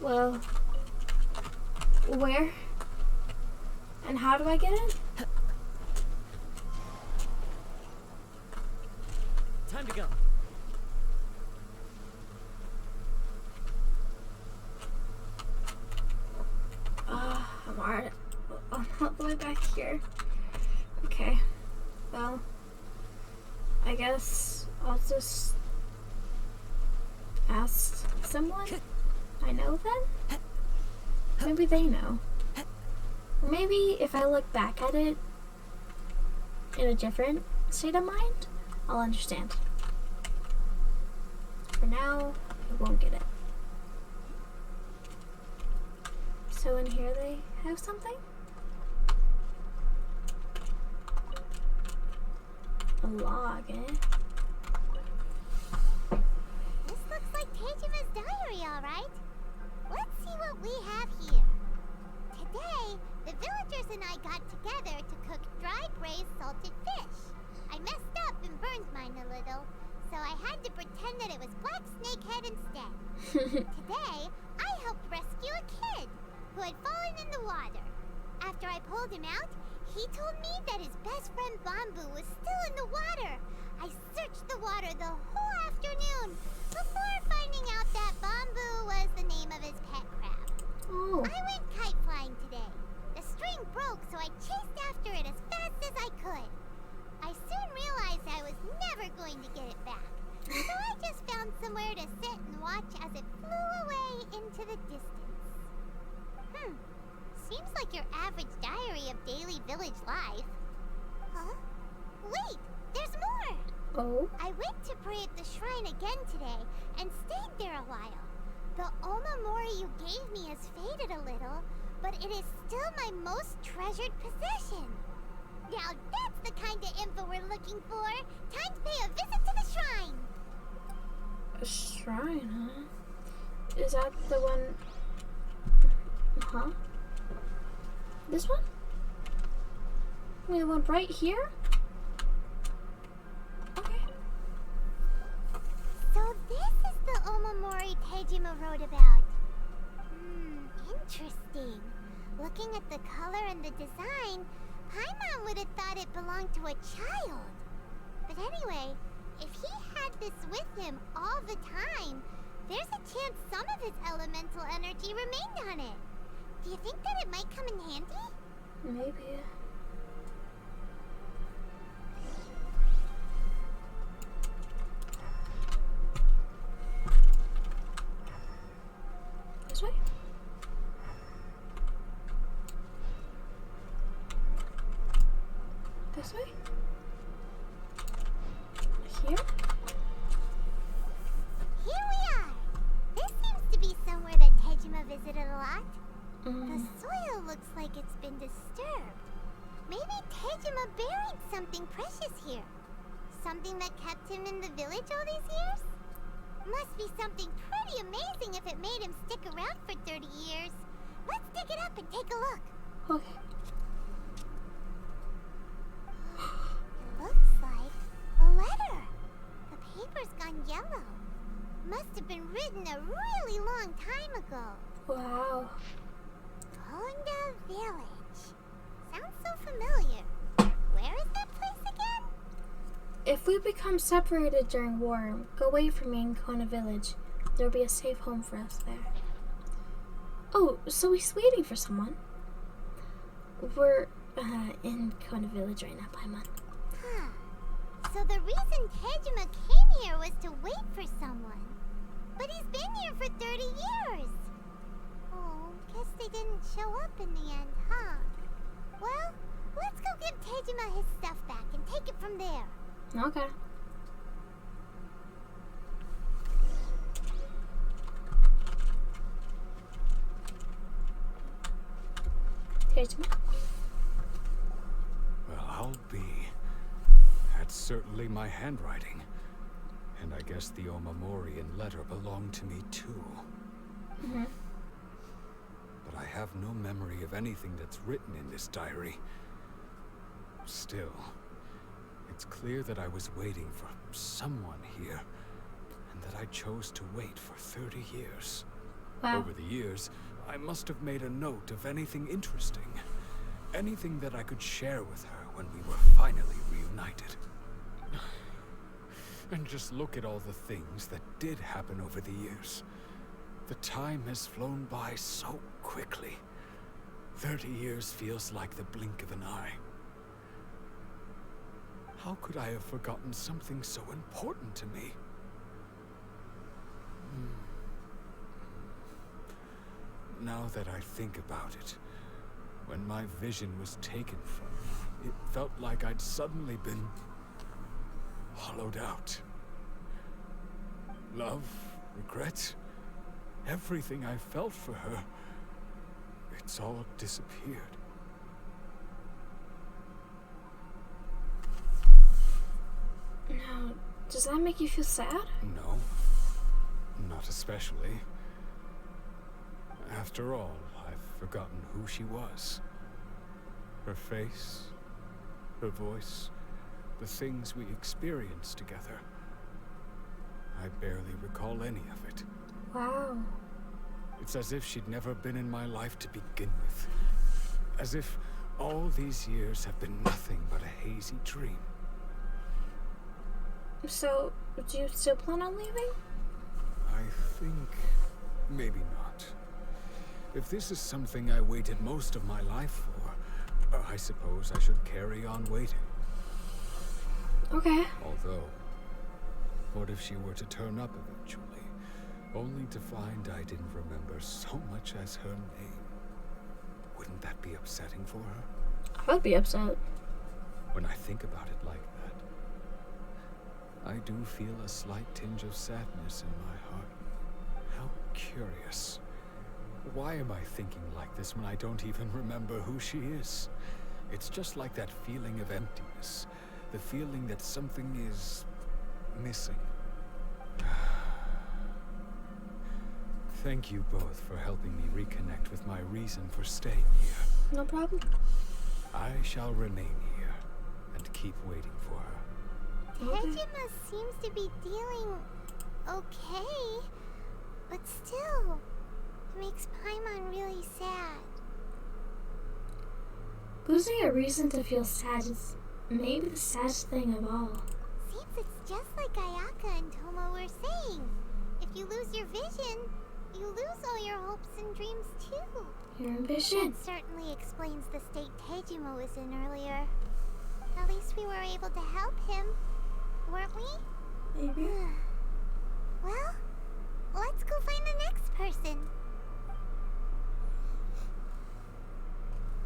Well, where? And how do I get in? Time to go. I'm all the way back here. Okay. Well, I guess I'll just ask someone I know then? Maybe they know. Or maybe if I look back at it in a different state of mind, I'll understand. For now, I won't get it. So in here they have something? A log, eh? This looks like Tejima's diary, alright. Let's see what we have here. Today, the villagers and I got together to cook dried braised salted fish. I messed up and burned mine a little, so I had to pretend that it was black snakehead instead. Today, I helped rescue a kid who had fallen in the water. After I pulled him out, he told me that his best friend Bamboo was still in the water. I searched the water the whole afternoon before finding out that Bamboo was the name of his pet crab. Oh. I went kite flying today. The string broke, so I chased after it as fast as I could. I soon realized I was never going to get it back, so I just found somewhere to sit and watch as it flew away into the distance. Seems like your average diary of daily village life. Huh? Wait, there's more! Oh? I went to pray at the shrine again today and stayed there a while. The Omamori you gave me has faded a little, but it is still my most treasured possession. Now that's the kind of info we're looking for. Time to pay a visit to the shrine. A shrine, huh? Is that the one... Huh? This one? Wait, the one right here? Okay. So this is the Omamori Tejima wrote about. Interesting. Looking at the color and the design, Paimon would have thought it belonged to a child. But anyway, if he had this with him all the time, there's a chance some of his elemental energy remained on it. Do you think that it might come in handy? Maybe. This way? This way? Here? Here we are! This seems to be somewhere that Tejima visited a lot. The soil looks like it's been disturbed. Maybe Tejima buried something precious here. Something that kept him in the village all these years? Must be something pretty amazing if it made him stick around for 30 years. Let's dig it up and take a look. Okay. It looks like a letter. The paper's gone yellow. Must have been written a really long time ago. Wow. Honda Village. Sounds so familiar. Where is that place again? If we become separated during war, go away from me in Kona Village. There'll be a safe home for us there. Oh, so he's waiting for someone. We're in Kona Village right now, Paimon. Huh. So the reason Tejima came here was to wait for someone. But he's been here for 30 years. Oh, guess they didn't show up in the end, huh? Well, let's go give Tejima his stuff back and take it from there. Okay. Tejima? Well, I'll be. That's certainly my handwriting. And I guess the Omamorian letter belonged to me too. Mm-hmm. But I have no memory of anything that's written in this diary. Still, it's clear that I was waiting for someone here, and that I chose to wait for 30 years. Wow. Over the years, I must have made a note of anything interesting. Anything that I could share with her when we were finally reunited. And just look at all the things that did happen over the years. The time has flown by so quickly. 30 years feels like the blink of an eye. How could I have forgotten something so important to me? Now that I think about it, when my vision was taken from me, it felt like I'd suddenly been hollowed out. Love, regret, everything I felt for her, it's all disappeared. Now, does that make you feel sad? No, not especially. After all, I've forgotten who she was. Her face, her voice, the things we experienced together. I barely recall any of it. Wow. It's as if she'd never been in my life to begin with. As if all these years have been nothing but a hazy dream. So, do you still plan on leaving? I think maybe not. If this is something I waited most of my life for, I suppose I should carry on waiting. Okay. Although, what if she were to turn up eventually, only to find I didn't remember so much as her name? Wouldn't that be upsetting for her? I would be upset. When I think about it like that, I do feel a slight tinge of sadness in my heart. How curious. Why am I thinking like this when I don't even remember who she is? It's just like that feeling of emptiness. The feeling that something is missing. Thank you both for helping me reconnect with my reason for staying here. No problem. I shall remain here and keep waiting for her. Tejima seems to be dealing okay, but still, it makes Paimon really sad. Losing a reason to feel sad is maybe the saddest thing of all. Seems it's just like Ayaka and Tohma were saying. If you lose your vision, you lose all your hopes and dreams too. Your ambition. That certainly explains the state Tejima was in earlier. At least we were able to help him, weren't we? Maybe. Well, let's go find the next person.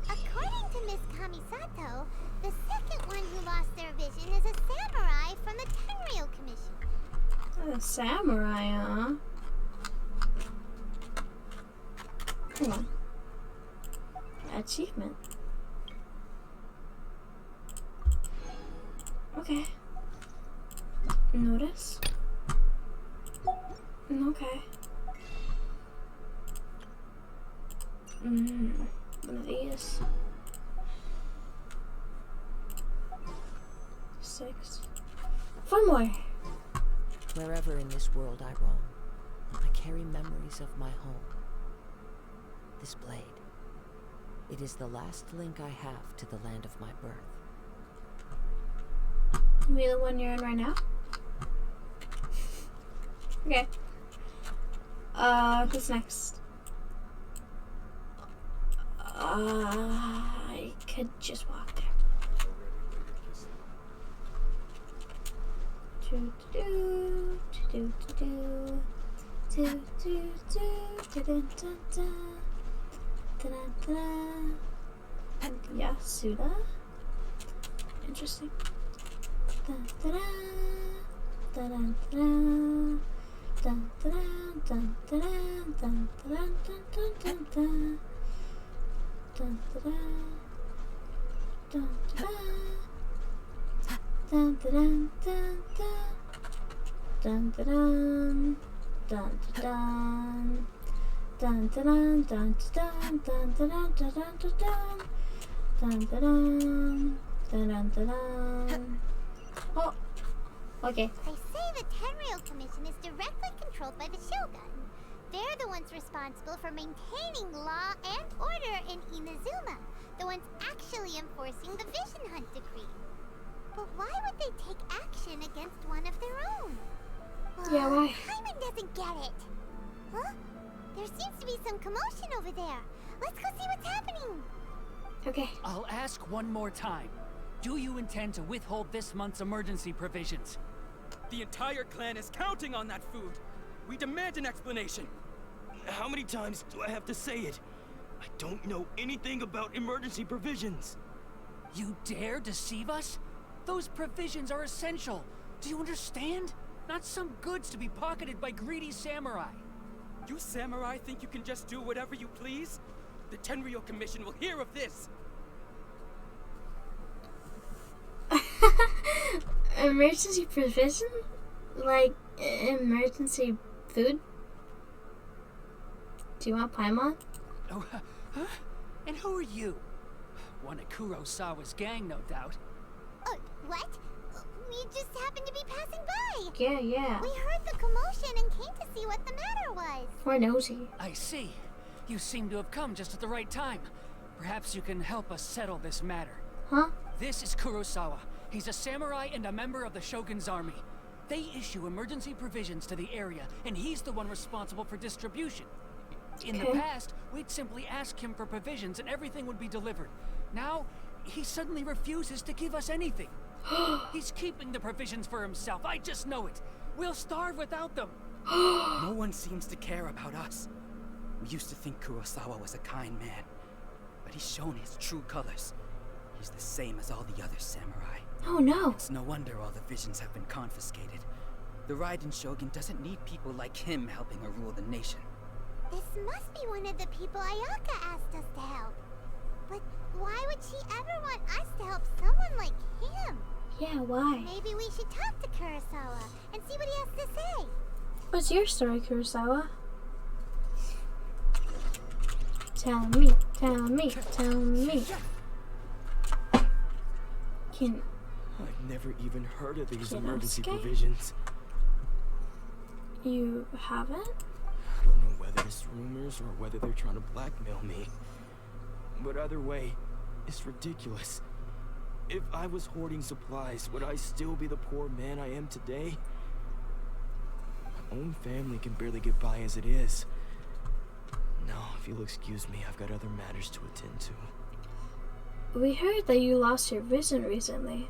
According to Miss Kamisato, the second one who lost their vision is a samurai from the Tenryou Commission. A samurai, huh? Come on. Achievement. Okay. Notice. Okay. One of these. 6. 4 more. Wherever in this world I roam, I carry memories of my home. This blade. It is the last link I have to the land of my birth. You mean the one you're in right now? Okay. Who's next? I could just walk there. Yasuda. Interesting. Oh, okay. They say the Tenryou Commission is directly controlled by the Shogun. They're the ones responsible for maintaining law and order in Inazuma, the ones actually enforcing the Vision Hunt decree. But why would they take action against one of their own? Yeah, why? Hyman doesn't get it. Huh? There seems to be some commotion over there. Let's go see what's happening. Okay. I'll ask one more time. Do you intend to withhold this month's emergency provisions? The entire clan is counting on that food. We demand an explanation. How many times do I have to say it? I don't know anything about emergency provisions. You dare deceive us? Those provisions are essential. Do you understand? Not some goods to be pocketed by greedy samurai. You samurai think you can just do whatever you please? The Tenryou Commission will hear of this. Emergency provision? Like, emergency food? Do you want Paimon? Oh, huh? And who are you? One of Kurosawa's gang, no doubt. What? We just happened to be passing by. Yeah. We heard the commotion and came to see what the matter was. We're nosy. I see. You seem to have come just at the right time. Perhaps you can help us settle this matter. Huh? This is Kurosawa. He's a samurai and a member of the Shogun's army. They issue emergency provisions to the area, and he's the one responsible for distribution. In the past, we'd simply ask him for provisions and everything would be delivered. Now, he suddenly refuses to give us anything. He's keeping the provisions for himself. I just know it. We'll starve without them. No one seems to care about us. We used to think Kurosawa was a kind man, but he's shown his true colors. He's the same as all the other samurai. Oh no. It's no wonder all the visions have been confiscated. The Raiden Shogun doesn't need people like him helping her rule the nation. This must be one of the people Ayaka asked us to help. But why would she ever want us to help someone like him? Yeah, why? Maybe we should talk to Kurosawa and see what he has to say. What's your story, Kurosawa? Tell me. I've never even heard of these Kinosuke? emergency provisions. You haven't? I don't know whether it's rumors or whether they're trying to blackmail me. But either way, it's ridiculous. If I was hoarding supplies, would I still be the poor man I am today? My own family can barely get by as it is. Now, if you'll excuse me, I've got other matters to attend to. We heard that you lost your vision recently.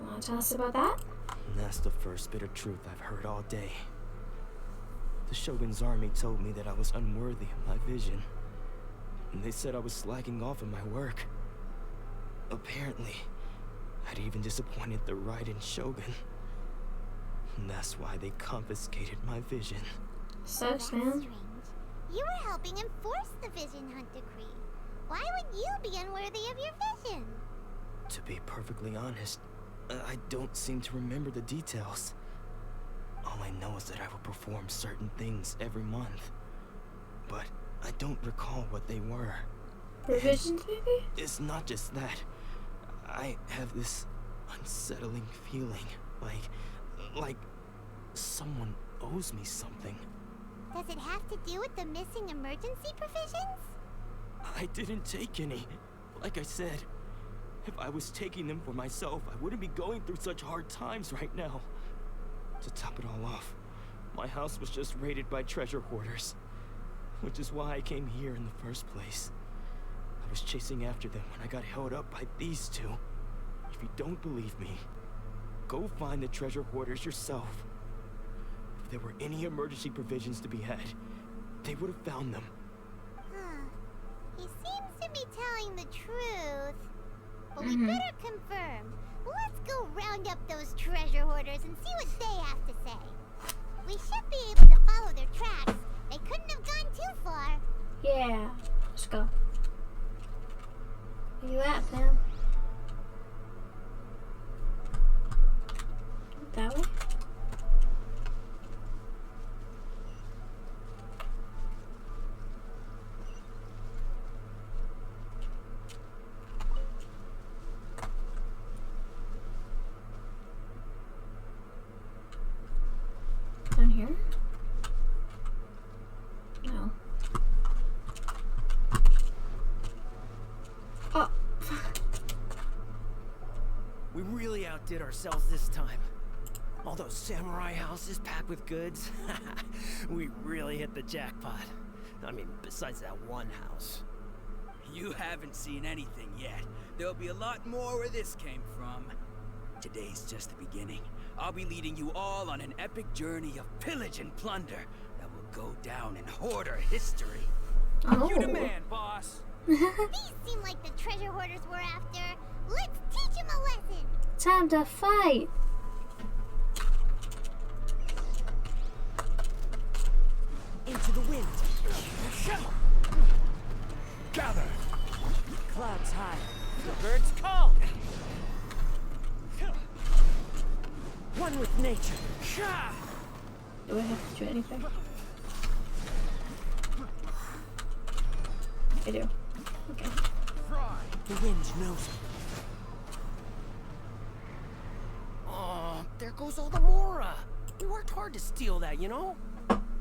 Want to tell us about that? And that's the first bit of truth I've heard all day. The Shogun's army told me that I was unworthy of my vision. And they said I was slacking off in my work. Apparently, I'd even disappointed the Raiden Shogun. And that's why they confiscated my vision. Sucks, That's man. strange. You were helping enforce the Vision Hunt decree. Why would you be unworthy of your vision? To be perfectly honest, I don't seem to remember the details. All I know is that I would perform certain things every month. But I don't recall what they were. Provisions, maybe? It's not just that. I have this unsettling feeling, like someone owes me something. Does it have to do with the missing emergency provisions? I didn't take any. Like I said, if I was taking them for myself, I wouldn't be going through such hard times right now. To top it all off, my house was just raided by treasure hoarders, which is why I came here in the first place. I was chasing after them when I got held up by these two. If you don't believe me, go find the treasure hoarders yourself. If there were any emergency provisions to be had, they would have found them. Huh. He seems to be telling the truth. But we better confirm. Let's go round up those treasure hoarders and see what they have to say. We should be able to follow their tracks. They couldn't have gone too far. Yeah, let's go. Where you at, man? That way? Down here? No. Oh. We really outdid ourselves this time. All those samurai houses packed with goods. We really hit the jackpot. I mean, besides that one house. You haven't seen anything yet. There'll be a lot more where this came from. Today's just the beginning. I'll be leading you all on an epic journey of pillage and plunder that will go down in hoarder history. Oh. You the man, boss. These seem like the treasure hoarders we're after. Let's teach them a lesson. Time to fight. Into the wind. Gather! Clouds high. The birds call. One with nature. Do I have to do anything? I do. Okay. The wind knows it. Oh, there goes all the Mora. We worked hard to steal that, you know?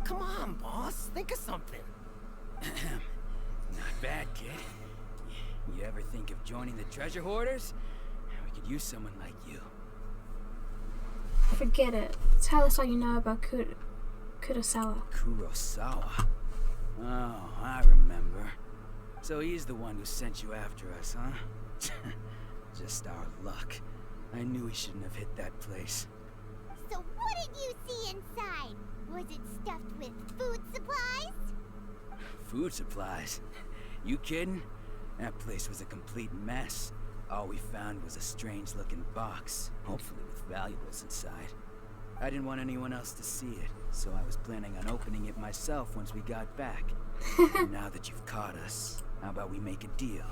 Come on, boss. Think of something. Not bad, kid. You ever think of joining the treasure hoarders? We could use someone like you. Forget it. Tell us all you know about Kurosawa. Kurosawa? Oh, I remember. So he's the one who sent you after us, huh? Just our luck. I knew he shouldn't have hit that place. So what did you see inside? Was it stuffed with food supplies? Food supplies? You kidding? That place was a complete mess. All we found was a strange-looking box, hopefully with valuables inside. I didn't want anyone else to see it, so I was planning on opening it myself once we got back. Now that you've caught us, how about we make a deal?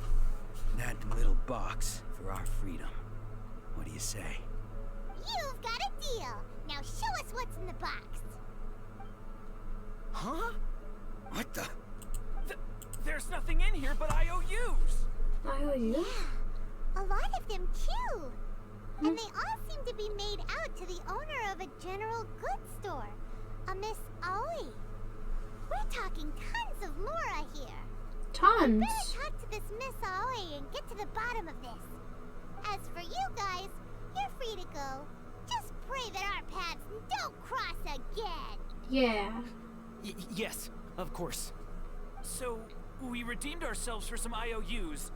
That little box for our freedom. What do you say? You've got a deal. Now show us what's in the box. Huh? What the? There's nothing in here but IOUs! IOU? A lot of them too. And they all seem to be made out to the owner of a general goods store, a Miss Aoi. We're talking tons of Mora here. Tons? Better talk to this Miss Aoi and get to the bottom of this. As for you guys, you're free to go. Just pray that our paths don't cross again. Yeah. Yes, of course. So, we redeemed ourselves for some IOUs.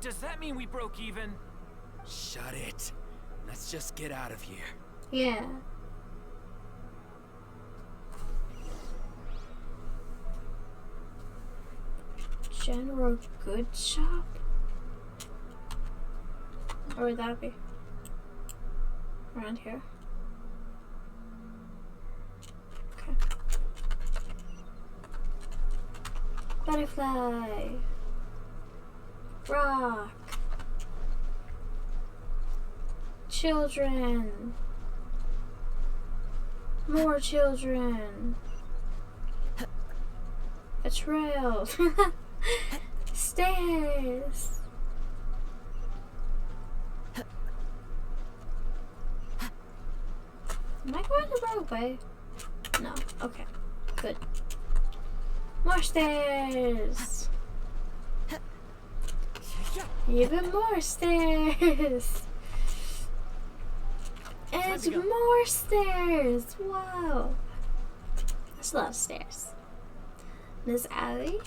Does that mean we broke even? Shut it. Let's just get out of here. Yeah. General goods shop? Or would that be? Around here? Okay. Butterfly! Rock! Children! More children! A trail! Stairs! Am I going the wrong way? No. Okay. Good. More stairs! Even more stairs! And more stairs! Wow! That's a lot of stairs. Miss Allie?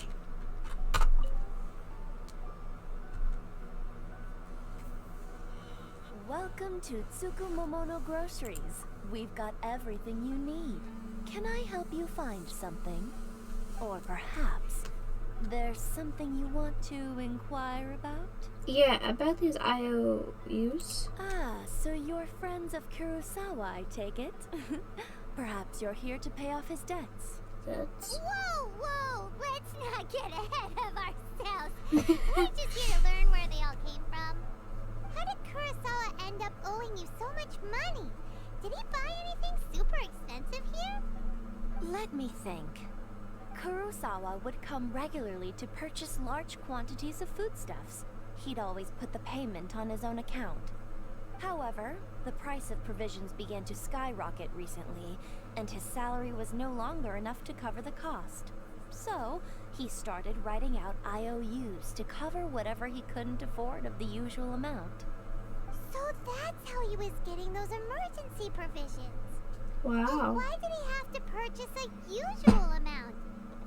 Welcome to Tsukumomono Groceries. We've got everything you need. Can I help you find something? Or perhaps there's something you want to inquire about? Yeah, about these IOUs. Ah, so you're friends of Kurosawa, I take it? Perhaps you're here to pay off his debts. That's... Whoa, whoa! Let's not get ahead of ourselves. We're just here to learn where they all came from. How did Kurosawa end up owing you so much money? Did he buy anything super expensive here? Let me think. Kurosawa would come regularly to purchase large quantities of foodstuffs. He'd always put the payment on his own account. However, the price of provisions began to skyrocket recently, and his salary was no longer enough to cover the cost. So, he started writing out IOUs to cover whatever he couldn't afford of the usual amount. So that's how he was getting those emergency provisions. Wow. And why did he have to purchase a usual amount?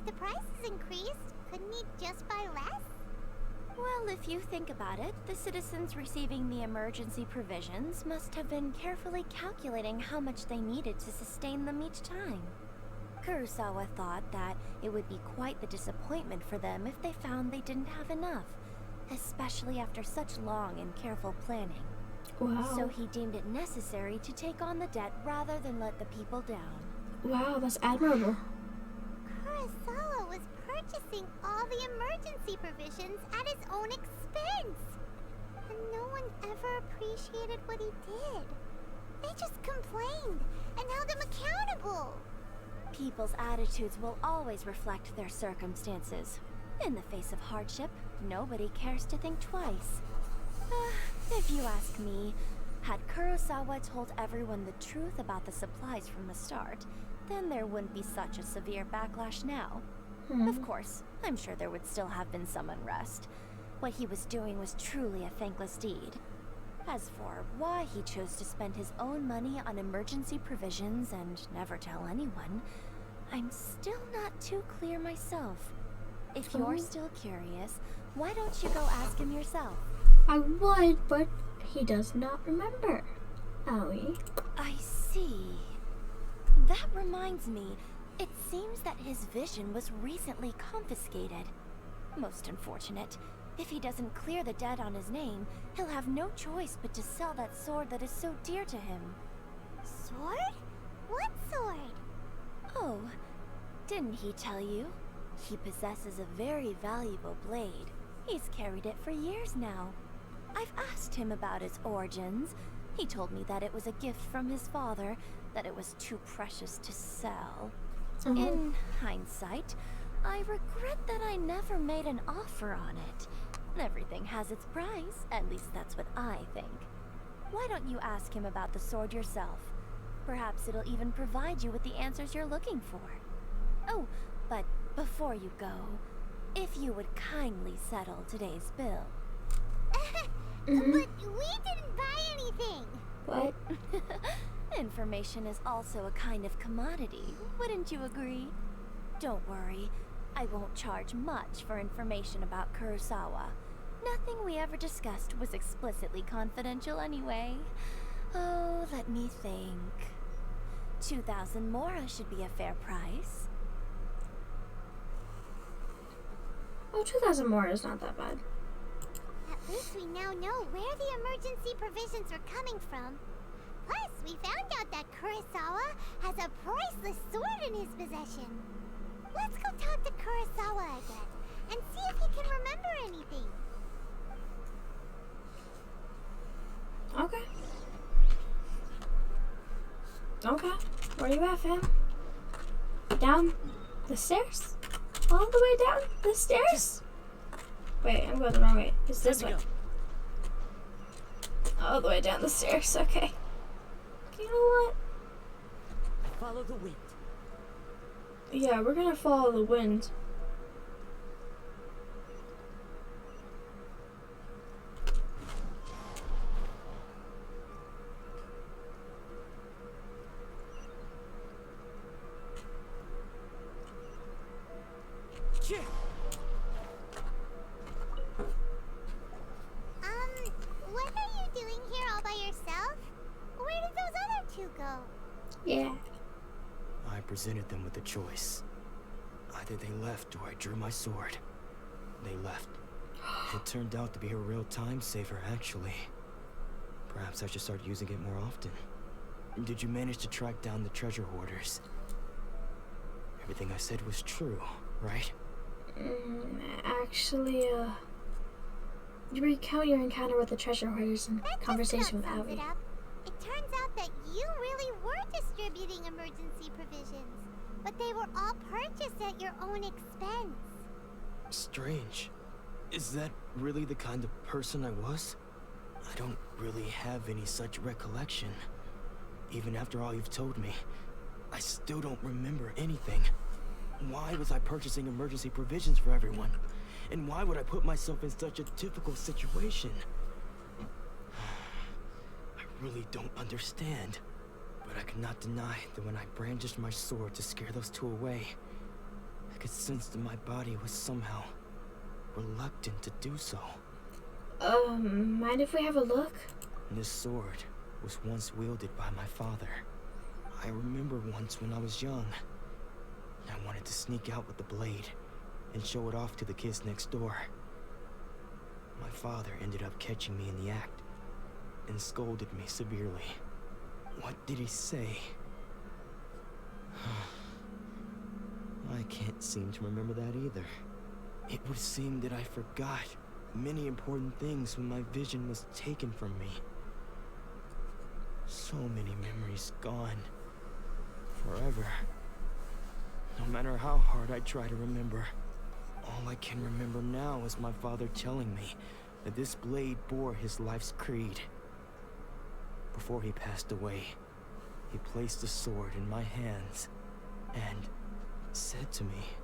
If the prices increased, couldn't he just buy less? Well, if you think about it, the citizens receiving the emergency provisions must have been carefully calculating how much they needed to sustain them each time. Kurosawa thought that it would be quite the disappointment for them if they found they didn't have enough, especially after such long and careful planning. Wow. So he deemed it necessary to take on the debt rather than let the people down. Wow, that's admirable. Kurosawa was purchasing all the emergency provisions at his own expense. And no one ever appreciated what he did. They just complained and held him accountable. People's attitudes will always reflect their circumstances. In the face of hardship, nobody cares to think twice. If you ask me, had Kurosawa told everyone the truth about the supplies from the start, then there wouldn't be such a severe backlash now. Of course, I'm sure there would still have been some unrest. What he was doing was truly a thankless deed. As for why he chose to spend his own money on emergency provisions and never tell anyone, I'm still not too clear myself. If you're still curious, why don't you go ask him yourself? I would, but he does not remember. Owie. I see. That reminds me, it seems that his vision was recently confiscated. Most unfortunate. If he doesn't clear the debt on his name, he'll have no choice but to sell that sword that is so dear to him. Sword? What sword? Oh, didn't he tell you? He possesses a very valuable blade. He's carried it for years now. I've asked him about its origins. He told me that it was a gift from his father, that it was too precious to sell. In hindsight, I regret that I never made an offer on it. Everything has its price, at least that's what I think. Why don't you ask him about the sword yourself? Perhaps it'll even provide you with the answers you're looking for. Oh, but before you go, if you would kindly settle today's bill. But we didn't buy anything. What? Information is also a kind of commodity, wouldn't you agree? Don't worry, I won't charge much for information about Kurosawa. Nothing we ever discussed was explicitly confidential anyway. Oh, let me think. 2,000 mora should be a fair price. Oh, 2,000 more is not that bad. At least we now know where the emergency provisions were coming from. Plus, we found out that Kurosawa has a priceless sword in his possession. Let's go talk to Kurosawa again and see if he can remember anything. Okay. Okay. Where you at, fam? Down the stairs? All the way down the stairs? Wait, I'm going the wrong way. It's this way. All the way down the stairs. Okay. You know what? Follow the wind. Yeah, we're gonna follow the wind. What are you doing here all by yourself? Dojo. Yeah. I presented them with a choice. Either they left or I drew my sword. They left. It turned out to be a real time saver, actually. Perhaps I should start using it more often. Did you manage to track down the treasure hoarders? Everything I said was true, right? Actually, you recount your encounter with the treasure hoarders and conversation with Abby. It turns out that you really were distributing emergency provisions, but they were all purchased at your own expense. Strange. Is that really the kind of person I was? I don't really have any such recollection. Even after all you've told me, I still don't remember anything. Why was I purchasing emergency provisions for everyone? And why would I put myself in such a difficult situation? I really don't understand. But I cannot deny that when I brandished my sword to scare those two away, I could sense that my body was somehow reluctant to do so. Mind if we have a look? This sword was once wielded by my father. I remember once when I was young, I wanted to sneak out with the blade and show it off to the kids next door. My father ended up catching me in the act and scolded me severely. What did he say? I can't seem to remember that either. It would seem that I forgot many important things when my vision was taken from me. So many memories gone. Forever. No matter how hard I try to remember, all I can remember now is my father telling me that this blade bore his life's creed. Before he passed away, he placed the sword in my hands and said to me,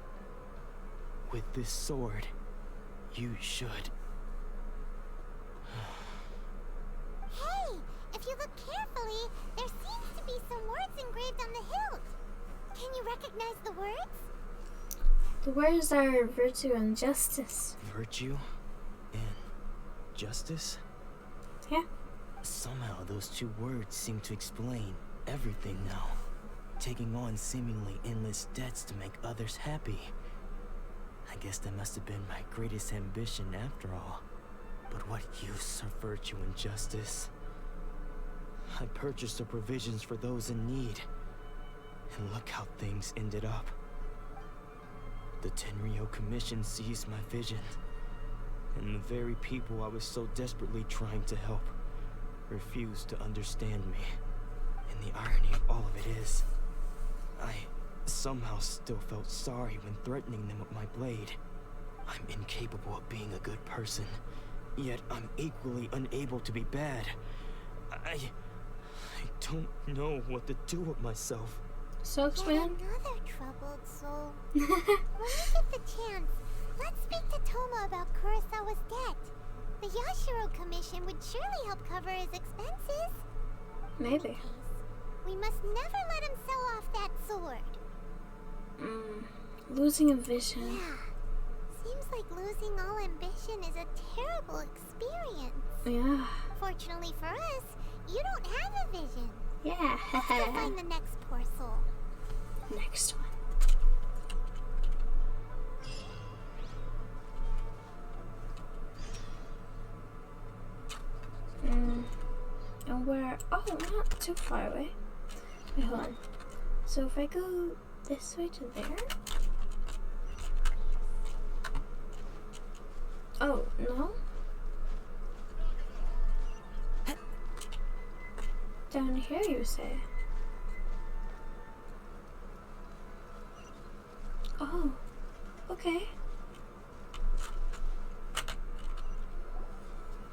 "With this sword, you should..." Hey, if you look carefully, there seems to be some words engraved on the hilt. Can you recognize the words? The words are virtue and justice. Virtue and justice? Yeah. Somehow those two words seem to explain everything now. Taking on seemingly endless debts to make others happy. I guess that must have been my greatest ambition after all. But what use are virtue and justice? I purchased the provisions for those in need. And look how things ended up. The Tenryo Commission seized my vision. And the very people I was so desperately trying to help refused to understand me. And the irony of all of it is, I somehow still felt sorry when threatening them with my blade. I'm incapable of being a good person, yet I'm equally unable to be bad. I don't know what to do with myself. Soaks, man. Another troubled soul. When we get the chance, let's speak to Tohma about Kurosawa's debt. The Yashiro Commission would surely help cover his expenses. Maybe. We must never let him sell off that sword. Losing a vision. Yeah. Seems like losing all ambition is a terrible experience. Yeah. Fortunately for us, you don't have a vision. Yeah. Let's go find the next poor soul. Next one. And where? Oh, not too far away. Wait, hold on. So if I go this way to there. Oh, no? Down here, you say? Oh, okay.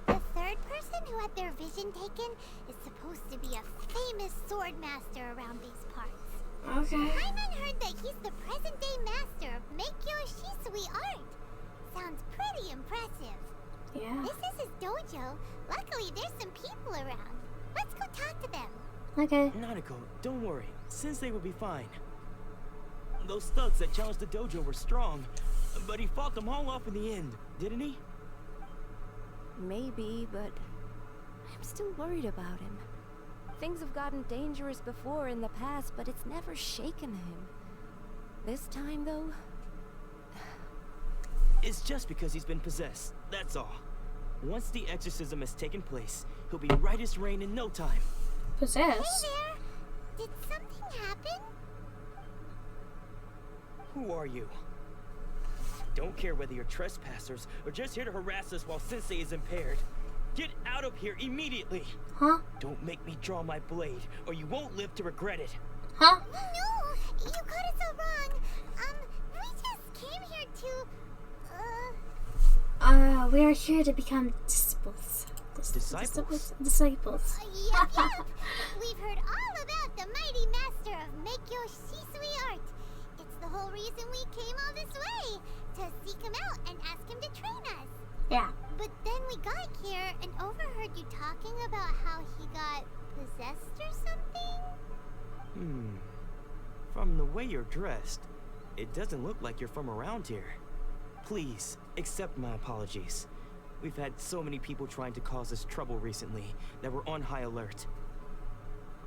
The third person who had their vision taken is supposed to be a famous sword master around these parts. Okay. Hyman heard that he's the present-day master of Meikyo Shisui art. Sounds pretty impressive. Yeah. This is his dojo. Luckily, there's some people around. Let's go talk to them. Okay. Nanako, don't worry. Sensei will be fine. Those thugs that challenged the dojo were strong, but he fought them all off in the end, didn't he? Maybe, but I'm still worried about him. Things have gotten dangerous before in the past, but it's never shaken him. This time, though... It's just because he's been possessed, that's all. Once the exorcism has taken place, he'll be right as rain in no time. Possessed? Hey there! Did something happen? Who are you? Don't care whether you're trespassers or just here to harass us while Sensei is impaired. Get out of here immediately! Huh? Don't make me draw my blade, or you won't live to regret it. Huh? No! You got it so wrong! We just came here to... We are here to become disciples. Disciples? Disciples. Yep. We've heard all about the mighty master of Make-Yo Shisui art. It's the whole reason we came all this way, to seek him out and ask him to train us. Yeah. But then we got here and overheard you talking about how he got possessed or something? From the way you're dressed, it doesn't look like you're from around here. Please, accept my apologies. We've had so many people trying to cause us trouble recently that we're on high alert.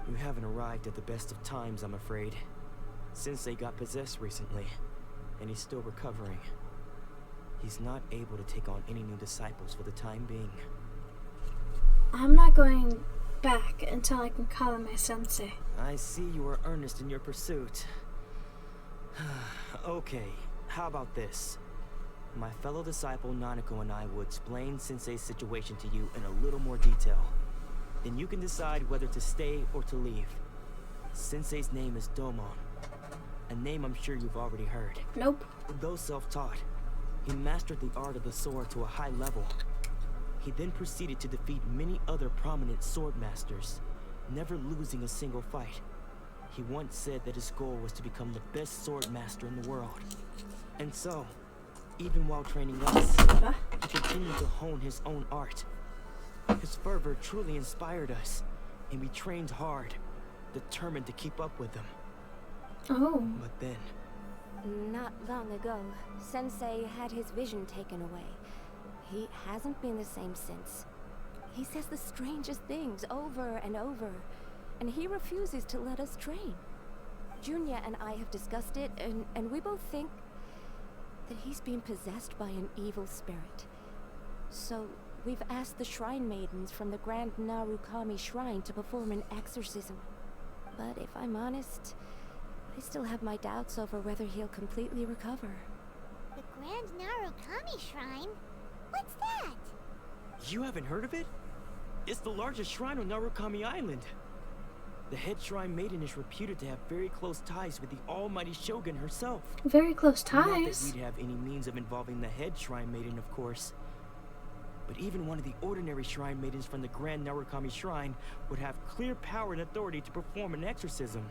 You haven't arrived at the best of times, I'm afraid. Sensei got possessed recently, and he's still recovering. He's not able to take on any new disciples for the time being. I'm not going back until I can call him my sensei. I see you are earnest in your pursuit. Okay, how about this? My fellow disciple Nanako and I will explain Sensei's situation to you in a little more detail. Then you can decide whether to stay or to leave. Sensei's name is Domon, a name I'm sure you've already heard. Nope. Though self-taught, he mastered the art of the sword to a high level. He then proceeded to defeat many other prominent sword masters, never losing a single fight. He once said that his goal was to become the best sword master in the world. And so, even while training us, he continued to hone his own art. His fervor truly inspired us, and we trained hard, determined to keep up with him. Oh. But then... Not long ago, Sensei had his vision taken away. He hasn't been the same since. He says the strangest things over and over, and he refuses to let us train. Junya and I have discussed it, and we both think that he's been possessed by an evil spirit. So, we've asked the shrine maidens from the Grand Narukami Shrine to perform an exorcism. But if I'm honest, I still have my doubts over whether he'll completely recover. The Grand Narukami Shrine? What's that? You haven't heard of it? It's the largest shrine on Narukami Island. The head shrine maiden is reputed to have very close ties with the almighty Shogun herself. Very close Not that ties. we'd have any means of involving the head shrine maiden, of course. But even one of the ordinary shrine maidens from the Grand Narukami Shrine would have clear power and authority to perform an exorcism.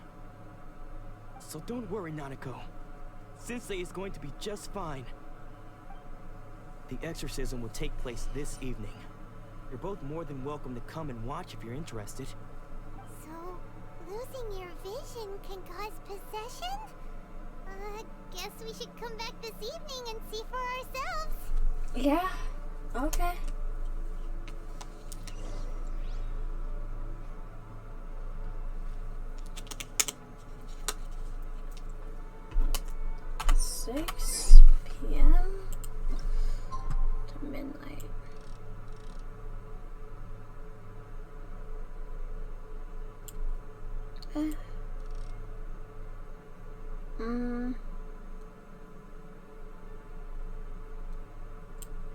So don't worry, Nanako. Sensei is going to be just fine. The exorcism will take place this evening. You're both more than welcome to come and watch if you're interested. So, losing your vision can cause possession? Guess we should come back this evening and see for ourselves. Yeah. Okay. (6 p.m. to midnight).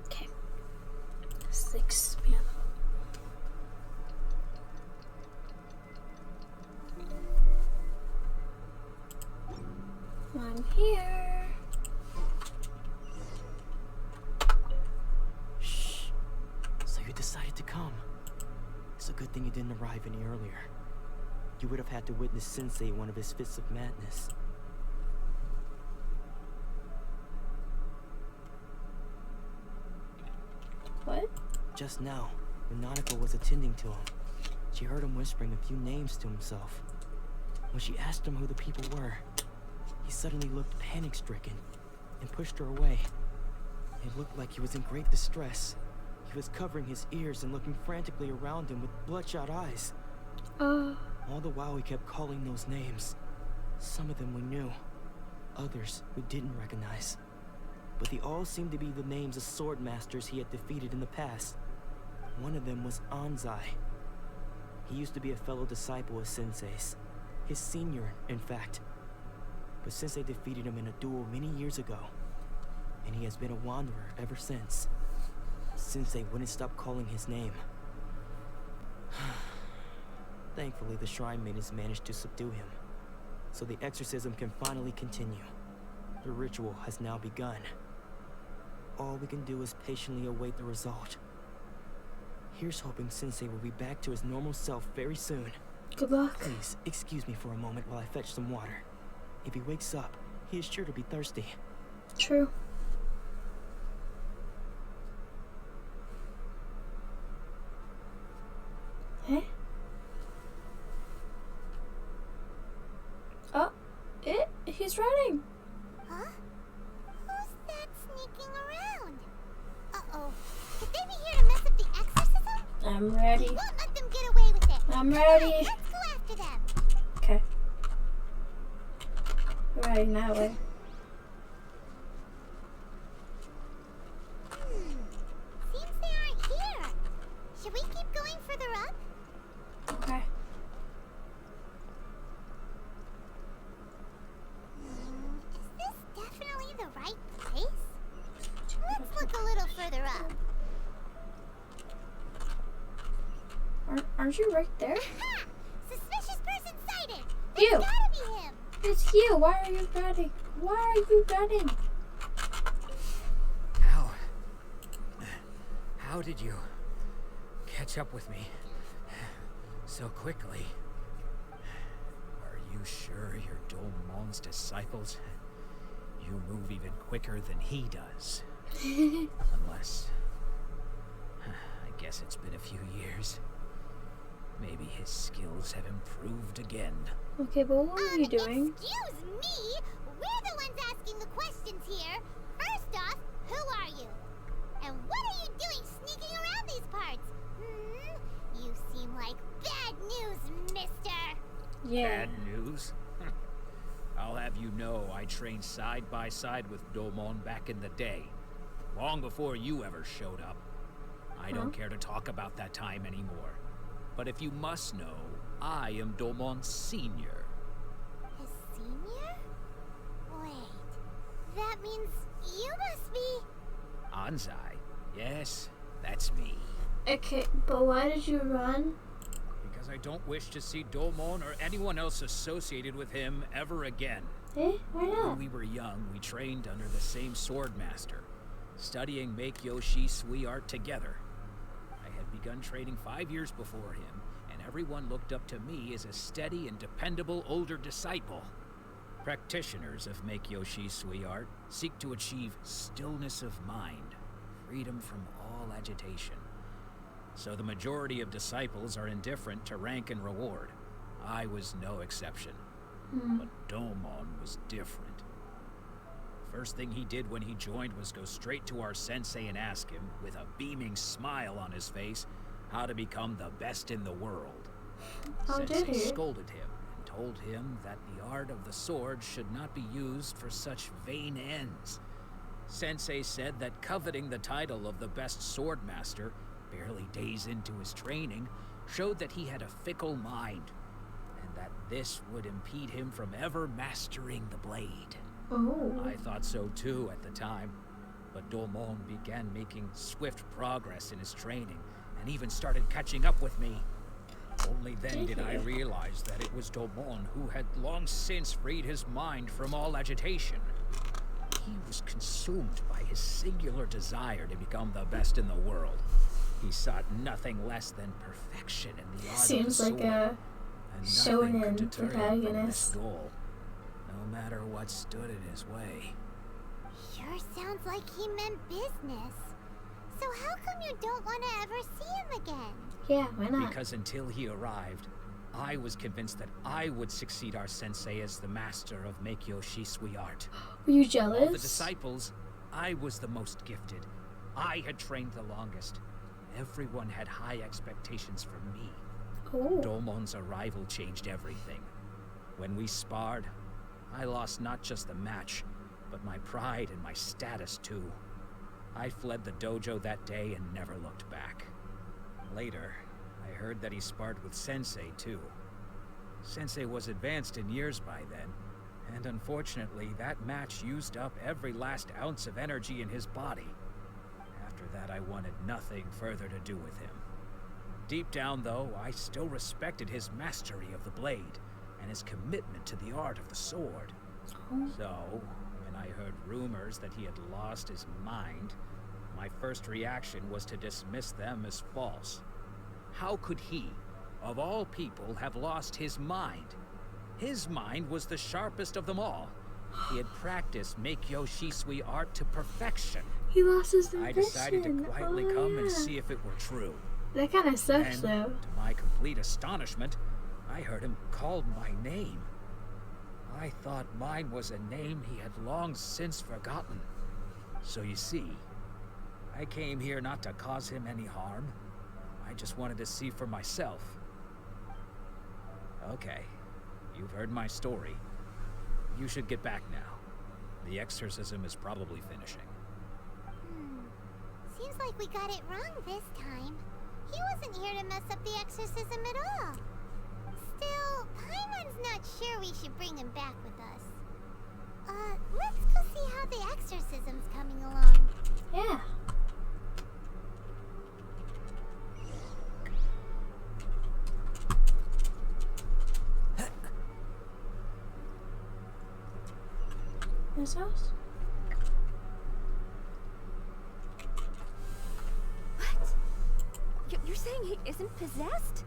Okay. 6 p.m. I'm here. Shh. So you decided to come. It's a good thing you didn't arrive any earlier. You would have had to witness Sensei one of his fits of madness. What? Just now, when Nanako was attending to him, she heard him whispering a few names to himself. When she asked him who the people were, he suddenly looked panic-stricken and pushed her away. It looked like he was in great distress. He was covering his ears and looking frantically around him with bloodshot eyes. All the while he kept calling those names. Some of them we knew, others we didn't recognize. But they all seemed to be the names of sword masters he had defeated in the past. One of them was Anzai. He used to be a fellow disciple of Sensei's. His senior, in fact. But Sensei defeated him in a duel many years ago. And he has been a wanderer ever since. Sensei wouldn't stop calling his name. Thankfully, the shrine maidens managed to subdue him. So the exorcism can finally continue. The ritual has now begun. All we can do is patiently await the result. Here's hoping Sensei will be back to his normal self very soon. Good luck. Please, excuse me for a moment while I fetch some water. If he wakes up, he is sure to be thirsty. True. Hey? Oh, he's running. Huh? Who's that sneaking around? Uh-oh. Could they be here to mess up the exorcism? I'm ready. We won't let them get away with it. I'm ready. Let's go after them. Okay. We're riding that way. Seems they aren't here. Should we keep going further up? Okay. Is this definitely the right place? Let's look a little further up. Aren't you right there? Aha! Suspicious person sighted! You! It's gotta be him! It's you! Why are you running? Why are you running? How did you catch up with me so quickly? Are you sure you're Domon's disciples? You move even quicker than he does. Unless... I guess it's been a few years. Maybe his skills have improved again. Okay, but what are you doing? Excuse me! We're the ones asking the questions here. First off, who are you? And what are you doing sneaking around these parts? You seem like bad news, mister! Yeah. Bad news? I'll have you know I trained side by side with Domon back in the day. Long before you ever showed up. I don't care to talk about that time anymore. But if you must know, I am Domon's senior. His senior? Wait, that means you must be... Anzai? Yes, that's me. Okay, but why did you run? Because I don't wish to see Domon or anyone else associated with him ever again. Eh? Why not? When we were young, we trained under the same sword master, studying Make-Yoshi Sui art together. I had begun training 5 years before him, and everyone looked up to me as a steady and dependable older disciple. Practitioners of Make-Yoshi Sui art seek to achieve stillness of mind, freedom from all agitation. So the majority of disciples are indifferent to rank and reward. I was no exception. But Domon was different. First thing he did when he joined was go straight to our sensei and ask him, with a beaming smile on his face, how to become the best in the world. Sensei scolded him and told him that the art of the sword should not be used for such vain ends. Sensei said that coveting the title of the best sword master, barely days into his training, showed that he had a fickle mind, and that this would impede him from ever mastering the blade. Oh. I thought so too at the time, but Domon began making swift progress in his training, and even started catching up with me. Only then did I realize that it was Domon who had long since freed his mind from all agitation. He was consumed by his singular desire to become the best in the world. He sought nothing less than perfection in the art Seems of the like sword, a and shonen nothing could deter him from this protagonist. goal, no matter what stood in his way. Sure sounds like he meant business. So how come you don't want to ever see him again? Yeah, why not? Because until he arrived, I was convinced that I would succeed our sensei as the master of Make-Yoshi Sui art. Were you Of all the jealous? disciples, I was the most gifted. I had trained the longest. Everyone had high expectations from me. Oh. Domon's arrival changed everything. When we sparred, I lost not just the match, but my pride and my status too. I fled the dojo that day and never looked back. Later, I heard that he sparred with Sensei too. Sensei was advanced in years by then, and unfortunately that match used up every last ounce of energy in his body. After that, I wanted nothing further to do with him. Deep down though, I still respected his mastery of the blade and his commitment to the art of the sword. So, when I heard rumors that he had lost his mind, my first reaction was to dismiss them as false. How could he, of all people, have lost his mind? His mind was the sharpest of them all. He had practiced Meikyo Shisui art to perfection. He lost his vision. I decided to quietly come and see if it were true. That kind of sucks, And, though. to my complete astonishment, I heard him call my name. I thought mine was a name he had long since forgotten. So you see, I came here not to cause him any harm. I just wanted to see for myself. Okay, you've heard my story. You should get back now. The exorcism is probably finishing. Seems like we got it wrong this time. He wasn't here to mess up the exorcism at all. Still, Paimon's not sure we should bring him back with us. Let's go see how the exorcism's coming along. Yeah. This house? What? You're saying he isn't possessed?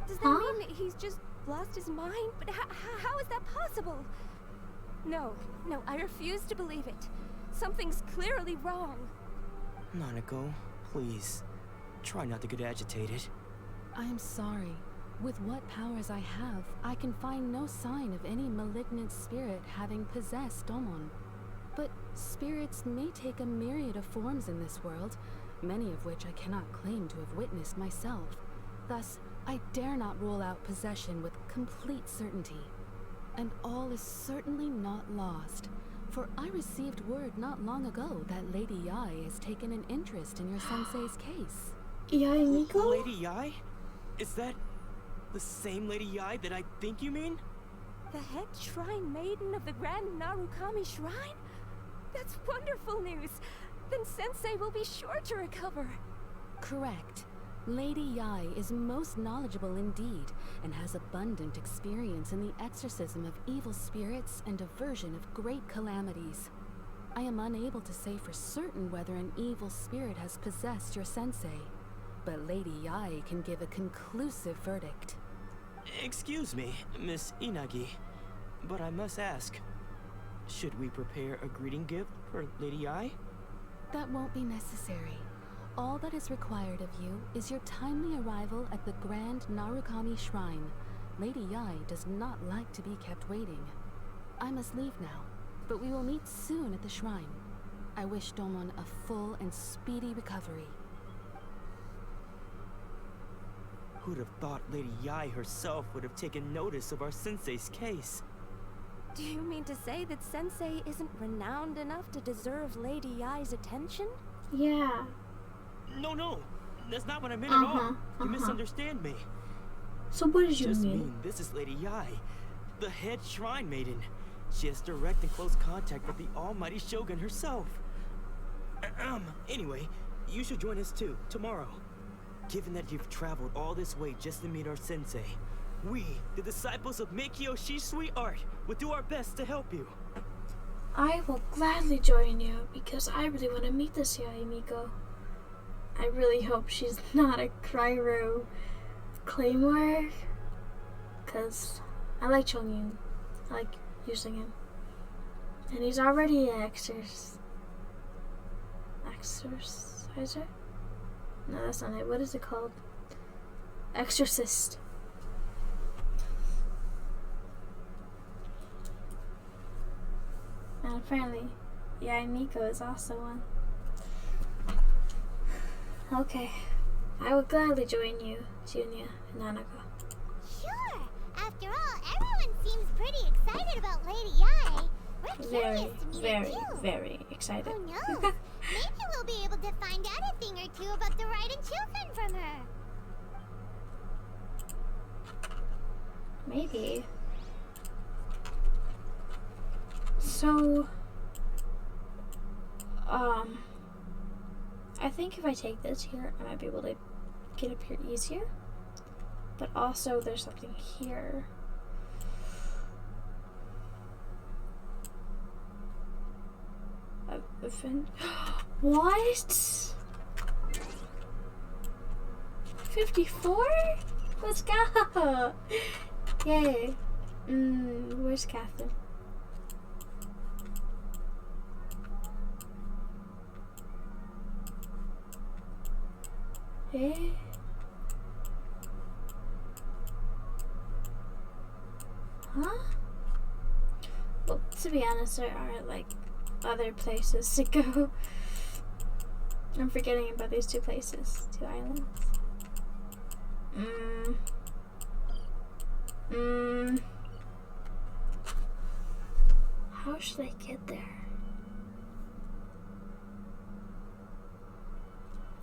Does that mean that he's just lost his mind? But how is that possible? No, I refuse to believe it. Something's clearly wrong. Nanako, please. Try not to get agitated. I am sorry. With what powers I have, I can find no sign of any malignant spirit having possessed Domon. But spirits may take a myriad of forms in this world, many of which I cannot claim to have witnessed myself. Thus, I dare not rule out possession with complete certainty. And all is certainly not lost, for I received word not long ago that Lady Yai has taken an interest in your sensei's case. Yai Miko? Lady Yai? Is that the same Lady Yai that I think you mean? The head shrine maiden of the Grand Narukami Shrine? That's wonderful news! Then Sensei will be sure to recover. Correct. Lady Yai is most knowledgeable indeed, and has abundant experience in the exorcism of evil spirits and aversion of great calamities. I am unable to say for certain whether an evil spirit has possessed your sensei, but Lady Yai can give a conclusive verdict. Excuse me, Miss Inagi, but I must ask, should we prepare a greeting gift for Lady Yai? That won't be necessary. All that is required of you is your timely arrival at the Grand Narukami Shrine. Lady Yai does not like to be kept waiting. I must leave now, but we will meet soon at the shrine. I wish Domon a full and speedy recovery. Who'd have thought Lady Yai herself would have taken notice of our sensei's case? Do you mean to say that Sensei isn't renowned enough to deserve Lady Yai's attention? Yeah. No, that's not what I meant at all. You misunderstand me. So what did you Just mean? This is Lady Yai, the head shrine maiden. She has direct and close contact with the almighty Shogun herself. Anyway, you should join us too, tomorrow. Given that you've traveled all this way just to meet our sensei, we, the disciples of Meikyo Shisui art, will do our best to help you. I will gladly join you, because I really want to meet this Yai Miko. I really hope she's not a Cryo Claymore, because I like Chongyun. I like using him. And he's already an exorciser? No, that's not it. What is it called? Exorcist. And apparently, Yai Miko is also one. Okay. I will gladly join you, Junya and Nanako. excited about Lady Ai. We're Very, curious to meet her very, too. very excited. Who knows? Maybe we'll be able to find out a thing or two about the Raiden children from her. Maybe. So, I think if I take this here, I might be able to get up here easier. But also, there's something here. What? 54? Let's go! Yay. Where's Catherine? Hey. Huh? Well, to be honest, there are like other places to go. I'm forgetting about these two places, two islands. How should I get there?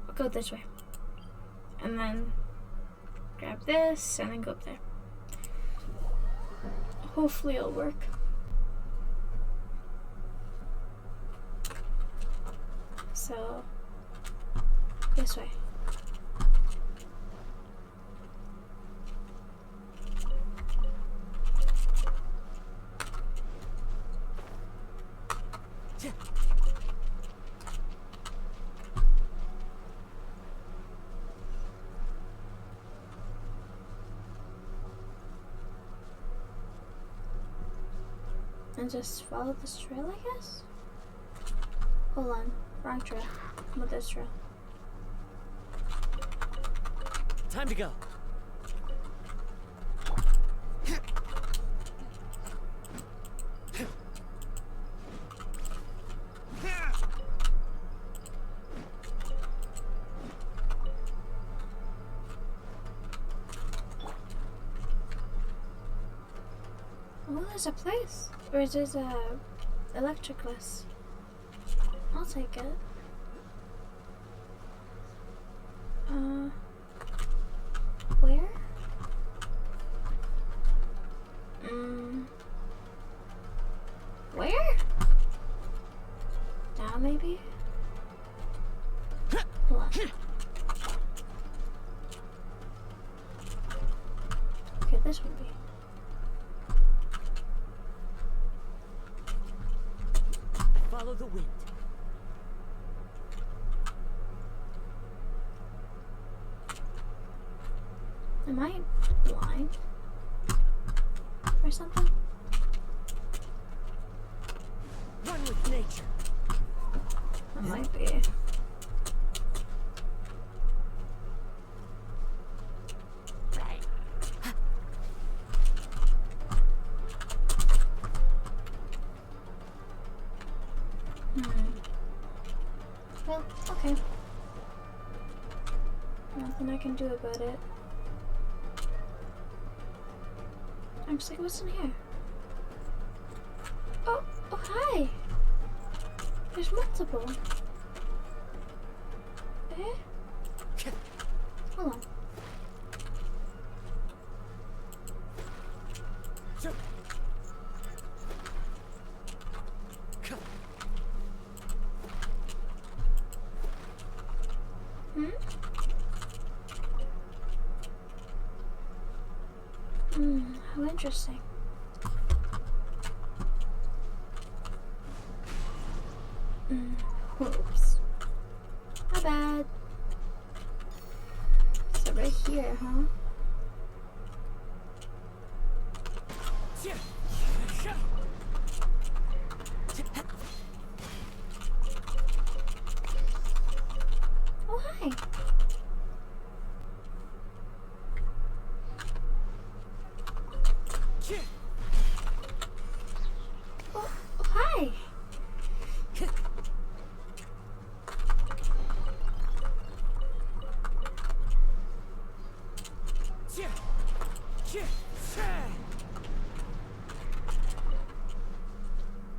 I'll go this way. And then grab this and then go up there. Hopefully it'll work. So, this way. And just follow this trail, I guess? Hold on, wrong trail. I'm with this trail. Time to go. Oh, there's a place. Or there's a electricless. I'll take it. Where? Where? Down, maybe? Hold on. Okay, this would be. Follow the wind. Am I blind? Or something? Run with nature. I might be. Well, okay. Nothing I can do about it. I'm just like, what's in here? Oh, hi! There's multiple. Eh? Hold on. How interesting. Oops. My bad. So right here, huh? Oh, hi. Oh, hi.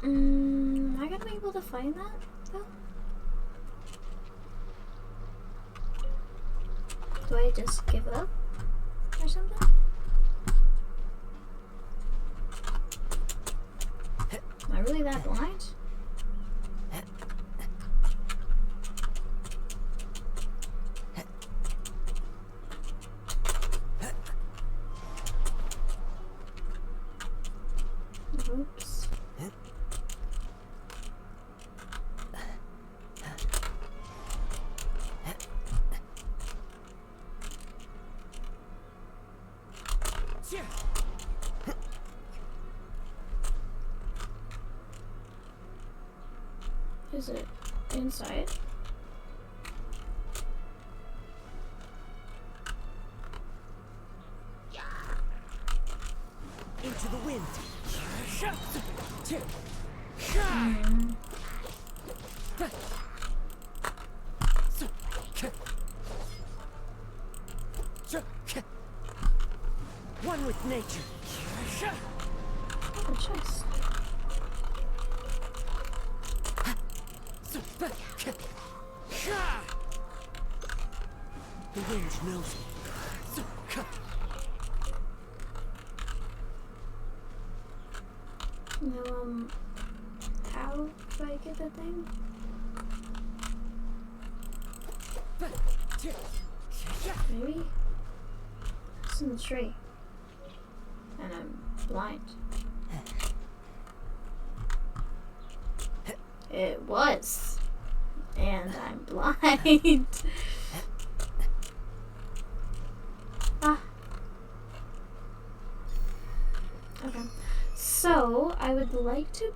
Am I gonna be able to find that though? Do I just give up or something? Am I really that blind? Oops. Is it inside? Into the wind. One with nature. The chest. The wind knows me. No, how do I get the thing? Maybe? It's in the tree. And I'm blind. It was. And I'm blind. Ah. Okay. So, I would like to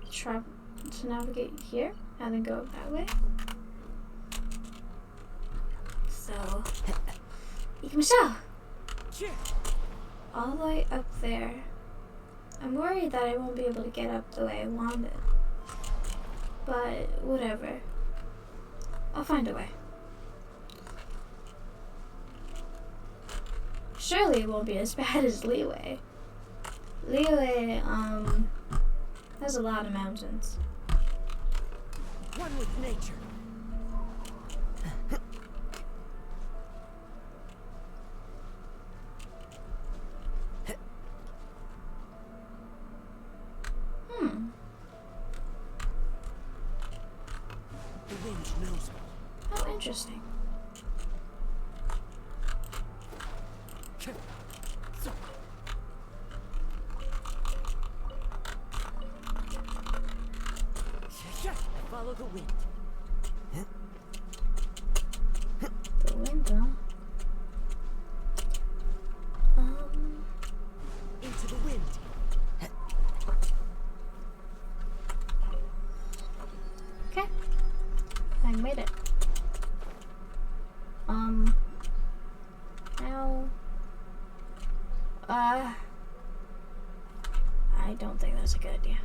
try to navigate here and then go that way. So, all the way up there. I'm worried that I won't be able to get up the way I wanted. But, whatever. I'll find a way. Surely it won't be as bad as Leeway. Leeway, has a lot of mountains. One with nature. The wind knows me. How interesting. Follow the wind. The wind, huh? Into the wind. Okay. I made it. Now. I don't think that's a good idea.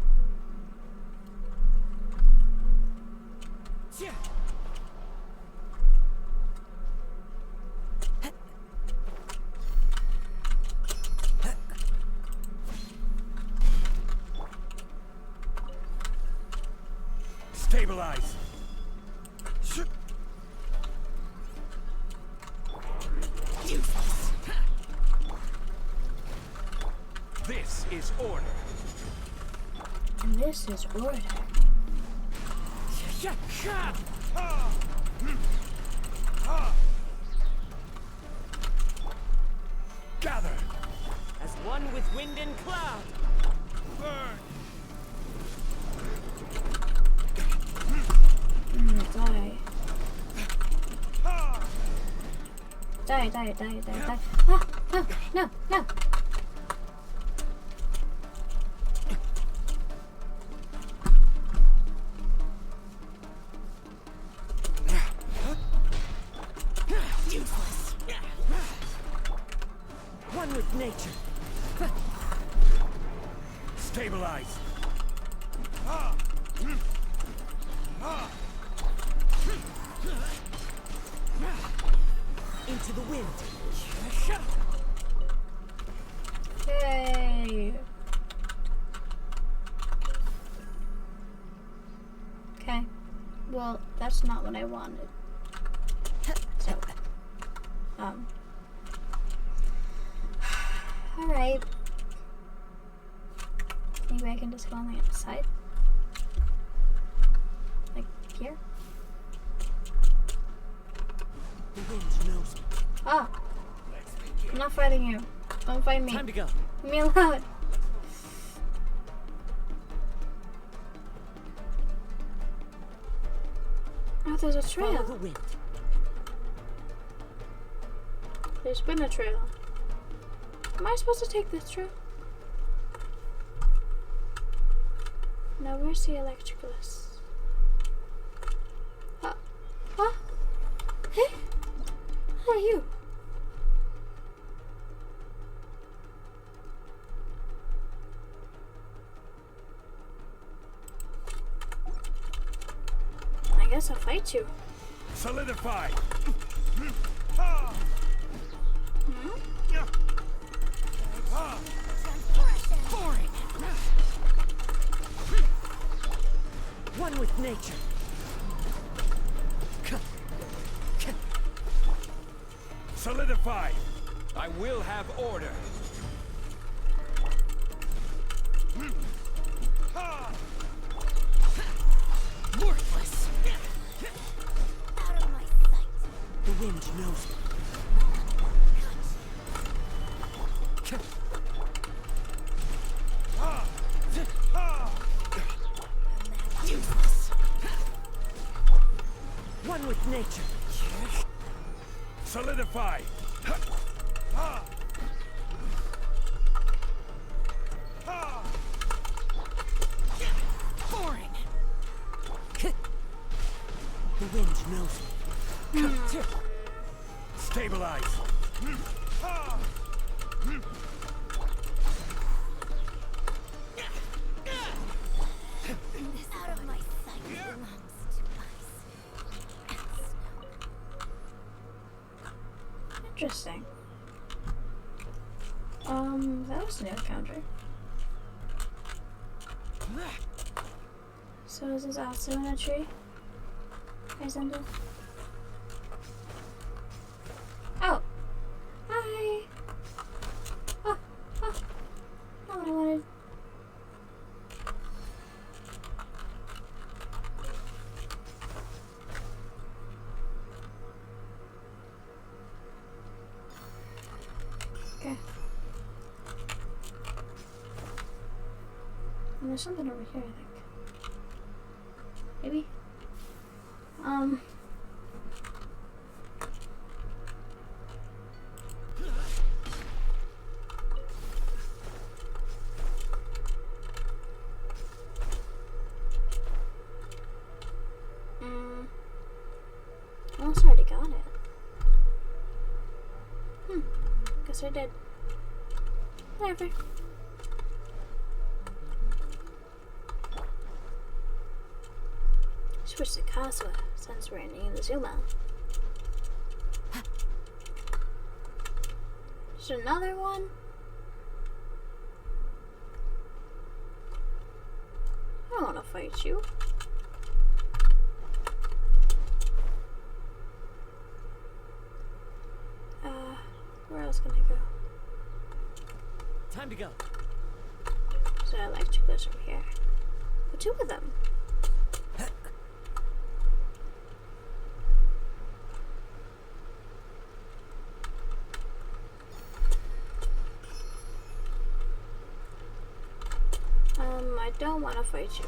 Stabilize. This is order. And this is order. Gather. As one with wind and cloud. Burn. Die. Die, die, die, die, die. Ah, no, no, no. Useless. One with nature. Stabilize. Into the wind. Yay. that's not what I wanted. So, alright. Maybe I can just go on the other side. Like here? The wind knows me. Ah! I'm not fighting you. Don't fight me. Time to go. Leave me alone. Oh, there's a trail. Follow the wind. There's been a trail. Am I supposed to take this trail? No, where's the electricalist? Hey! Who are you? I guess I'll fight you. Solidify! One with nature. Solidify! I will have order. Worthless. Out of my sight. The wind knows me. Useless. One with nature. Solidify! Boring. The wind knows me. Stabilize! Out of my sight belongs to ice and snow. Interesting. That was a new encounter. So is this also in a tree? Or something? Oh! Hi! Oh! Oh! Not what I wanted. Okay. And there's something over here, I think. Maybe? I almost already got it. Guess I did. Whatever. Switch to Kaswa since we're in Euthymia. There's another one. I don't want to fight you. Where else can I go? Time to go. There's an electricalist over here. But two of them. I don't want to fight you.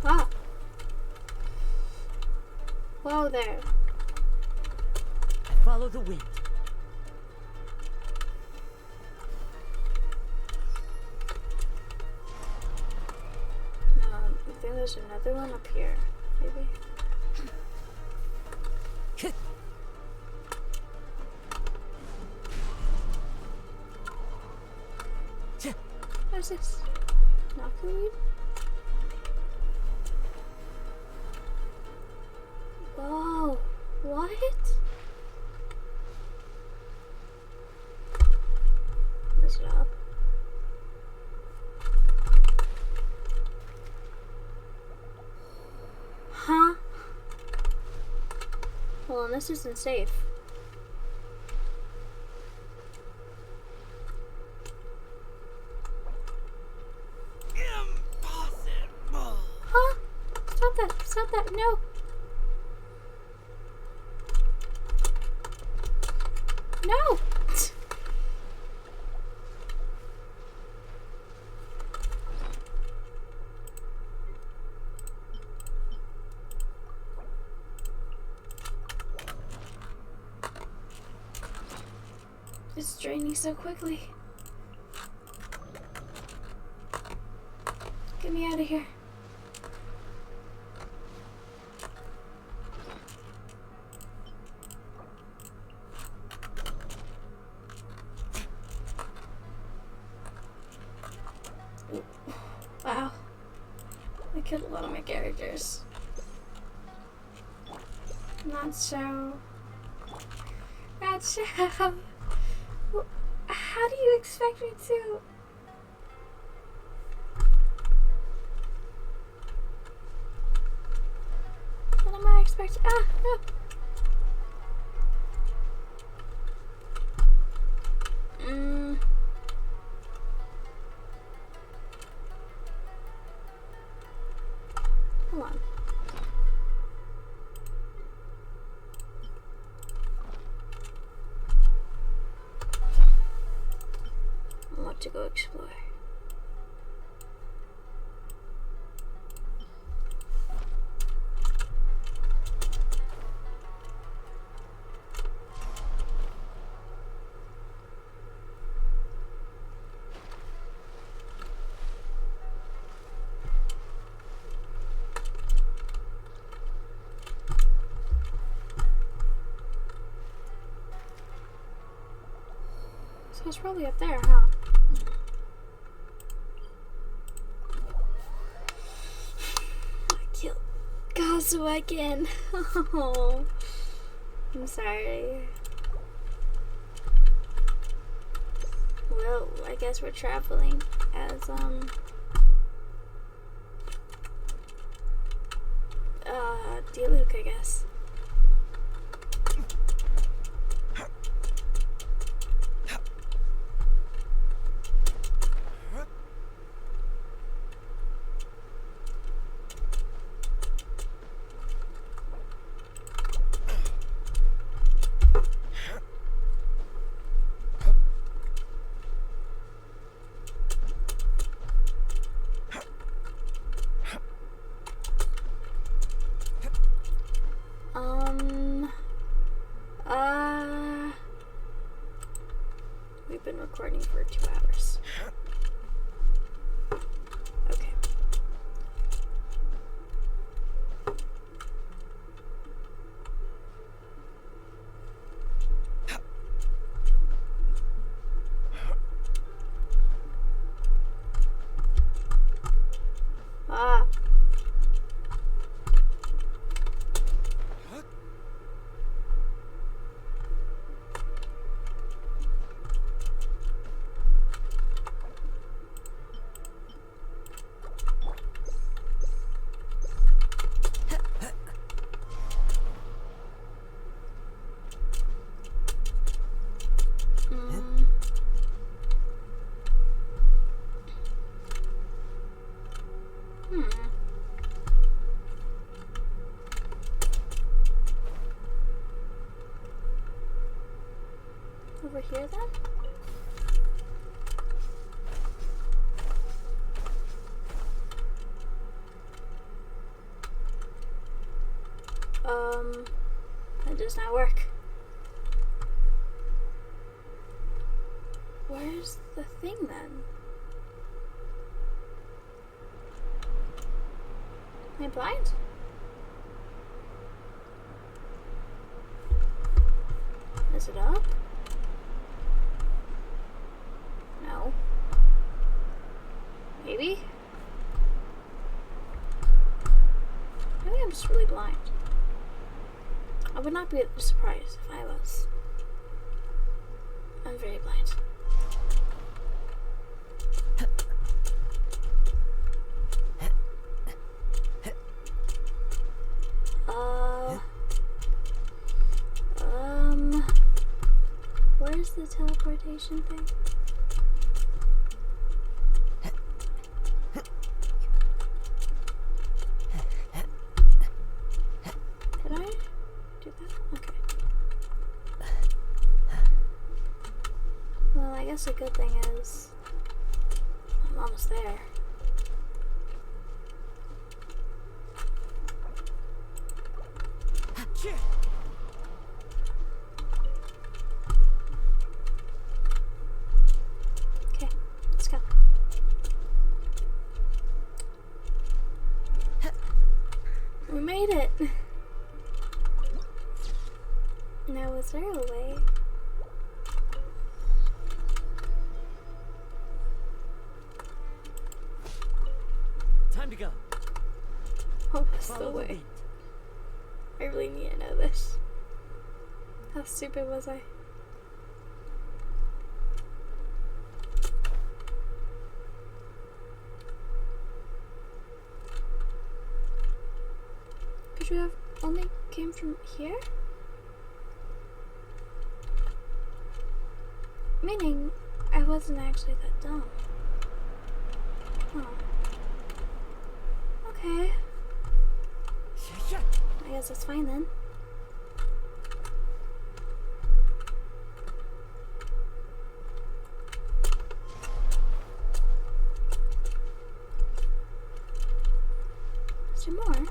Ah! Whoa there. I follow the wind. I think there's another one up here, maybe. What is this? Knockerweed? go. What? Mess it up. Huh? Hold on, this isn't safe. Impossible. Huh? Stop that. Stop that. No. No. It's draining so quickly. Get me out of here. Wow. I killed a lot of my characters. Not so. Not so. Well, how do you expect me to? What am I expecting? Ah, no. Hold on. I want to go explore. So it's probably up there, huh? I killed Kazuo again. Oh, I'm sorry. Well, I guess we're traveling as Diluc, I guess. We've been recording for 2 hours. Okay. Ah. Over here then? That does not work. Where's the thing then? Am I blind? Is it up? No. Maybe? Maybe I'm just really blind. would not be surprised if I was. I'm very blind. Where's the teleportation thing? Did I do that? Okay. Well, I guess a good thing is I'm almost there. Okay, let's go. We made it. Now, is there a way? Time to go. Oh, it's the Follow the way. wind. I really need to know this. How stupid was I? Could you have only came from here? Meaning, I wasn't actually that dumb. Huh. Okay. I guess that's fine then. Is there more?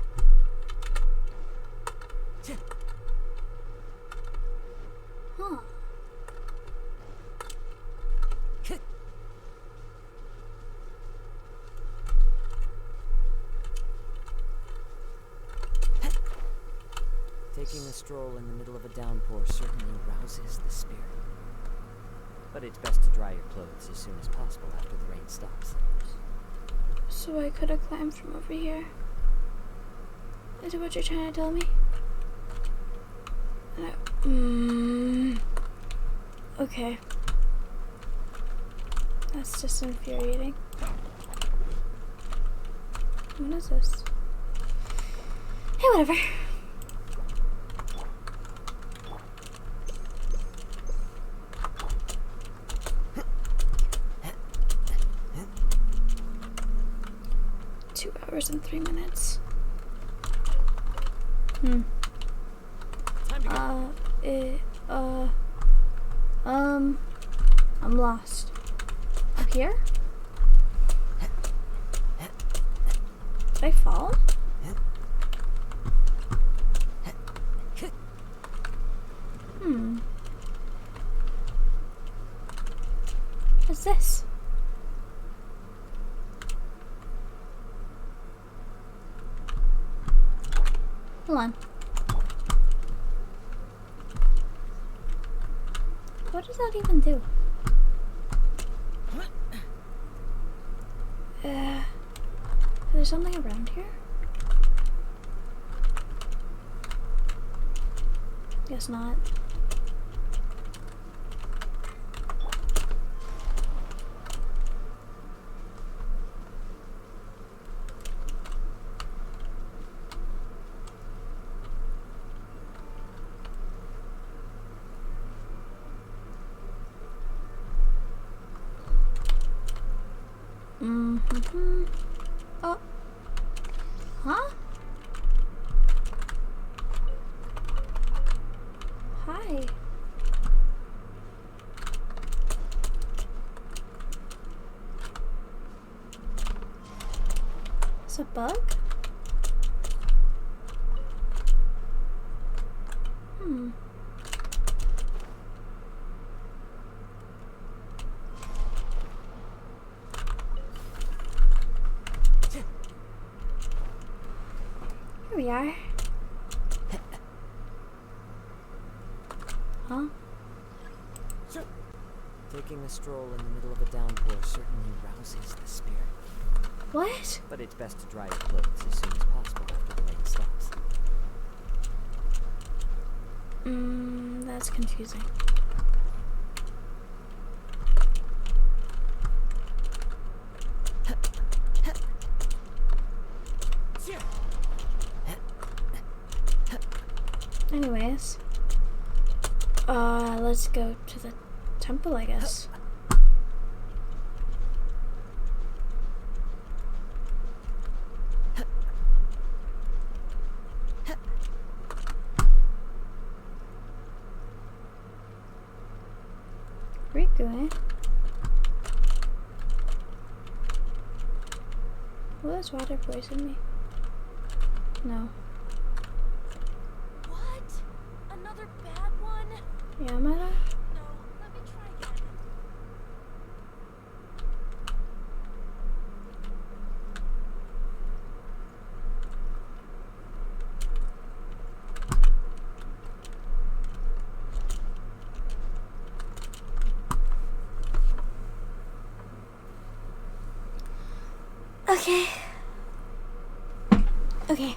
Huh. Taking a stroll in the middle of a downpour certainly rouses the spirit. But it's best to dry your clothes as soon as possible after the rain stops. So I could have climbed from over here. Is it what you're trying to tell me? Okay. That's just infuriating. What is this? Hey, whatever. In 3 minutes. I'm lost. Up here? Did I fall? What's this? Hold on. What does that even do? Is there something around here? Guess not. Oh. Huh? Hi. It's a bug? Here we are. Huh? Taking a stroll in the middle of a downpour certainly rouses the spirit. What? But it's best to dry your clothes as soon as possible after the rain stops. That's confusing. Anyways, let's go to the temple, I guess. Riku, eh? Will this water poison me? No. Another bad one? Yamada? No, let me try again. Okay. Okay.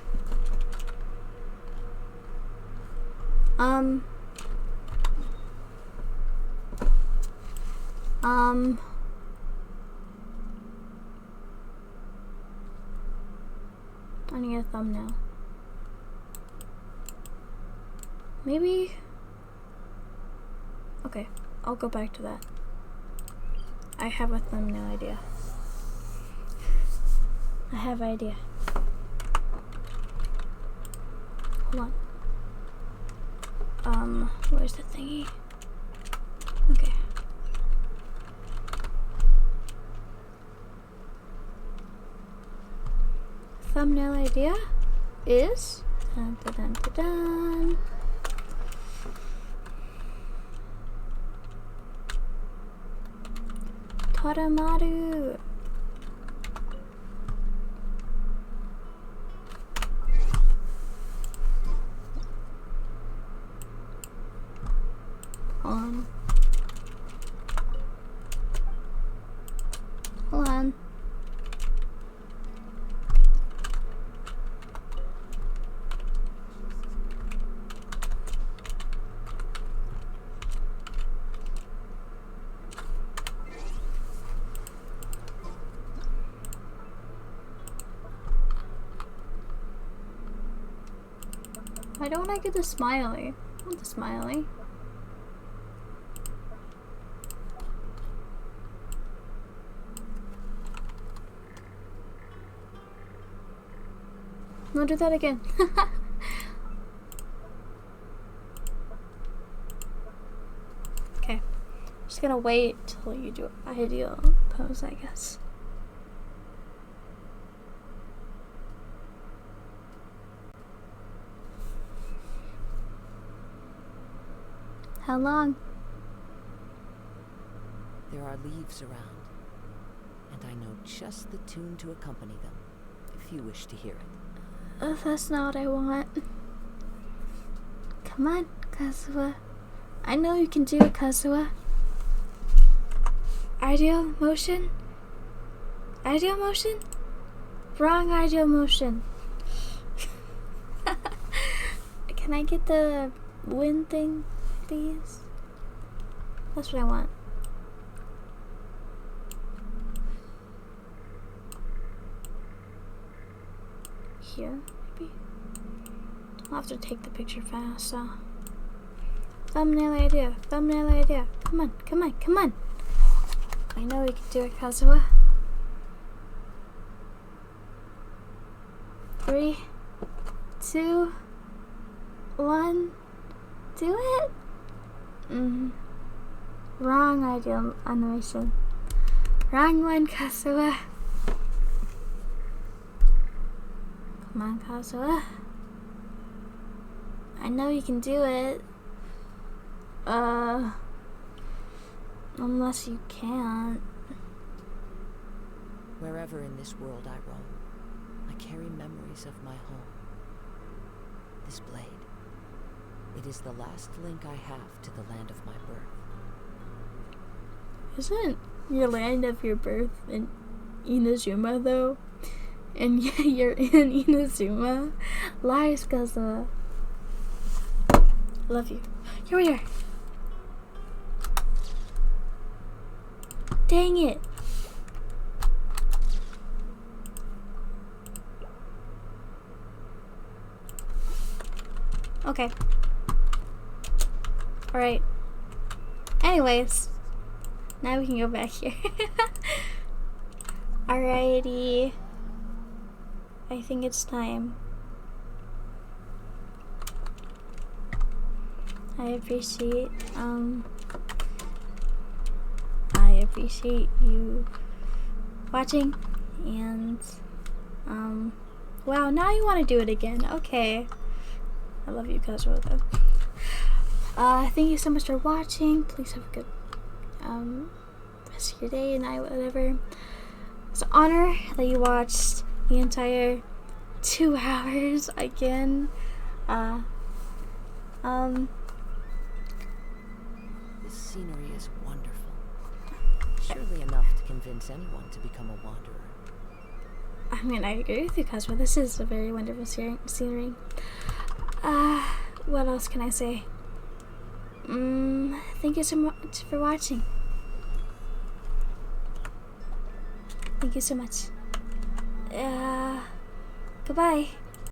I need a thumbnail. Maybe. Okay, I'll go back to that. I have a thumbnail idea. I have an idea. Hold on. Where's the thingy? Okay. Thumbnail idea is dun, dun, dun, dun, dun. Toramaru. Hold on. Why don't I get the smiley? I want the smiley. No, do that again. Okay. Just gonna wait till you do ideal pose, I guess. How long? There are leaves around, and I know just the tune to accompany them, if you wish to hear it. That's not what I want. Come on, Kazuha. I know you can do it, Kazuha. Ideal motion? Ideal motion? Wrong ideal motion. Can I get the wind thing, please? That's what I want. Here, maybe? I'll have to take the picture fast, so. Thumbnail idea, thumbnail idea. Come on, come on, come on. I know we can do it, Kazuha. 3, 2, 1. Do it? Wrong ideal animation. Wrong one, Kazuha. Come on, Kazuha. I know you can do it. Unless you can't. Wherever in this world I roam, I carry memories of my home. This blade. It is the last link I have to the land of my birth. Isn't your land of your birth in Inazuma, though? And yeah, you're in Inazuma. Lies, Kazuha. Love you. Here we are. Dang it. Okay. Alright. Anyways. Now we can go back here. Alrighty. I think it's time. I appreciate you watching, and wow, now you want to do it again. Okay. I love you, Cosmo, though. Thank you so much for watching. Please have a good rest of your day, night, whatever. It's an honor that you watched the entire 2 hours again. This scenery is wonderful. Surely enough to convince anyone to become a wanderer. I mean, I agree with you, Cosmo. This is a very wonderful scenery. What else can I say? Thank you so much for watching. Thank you so much. Goodbye.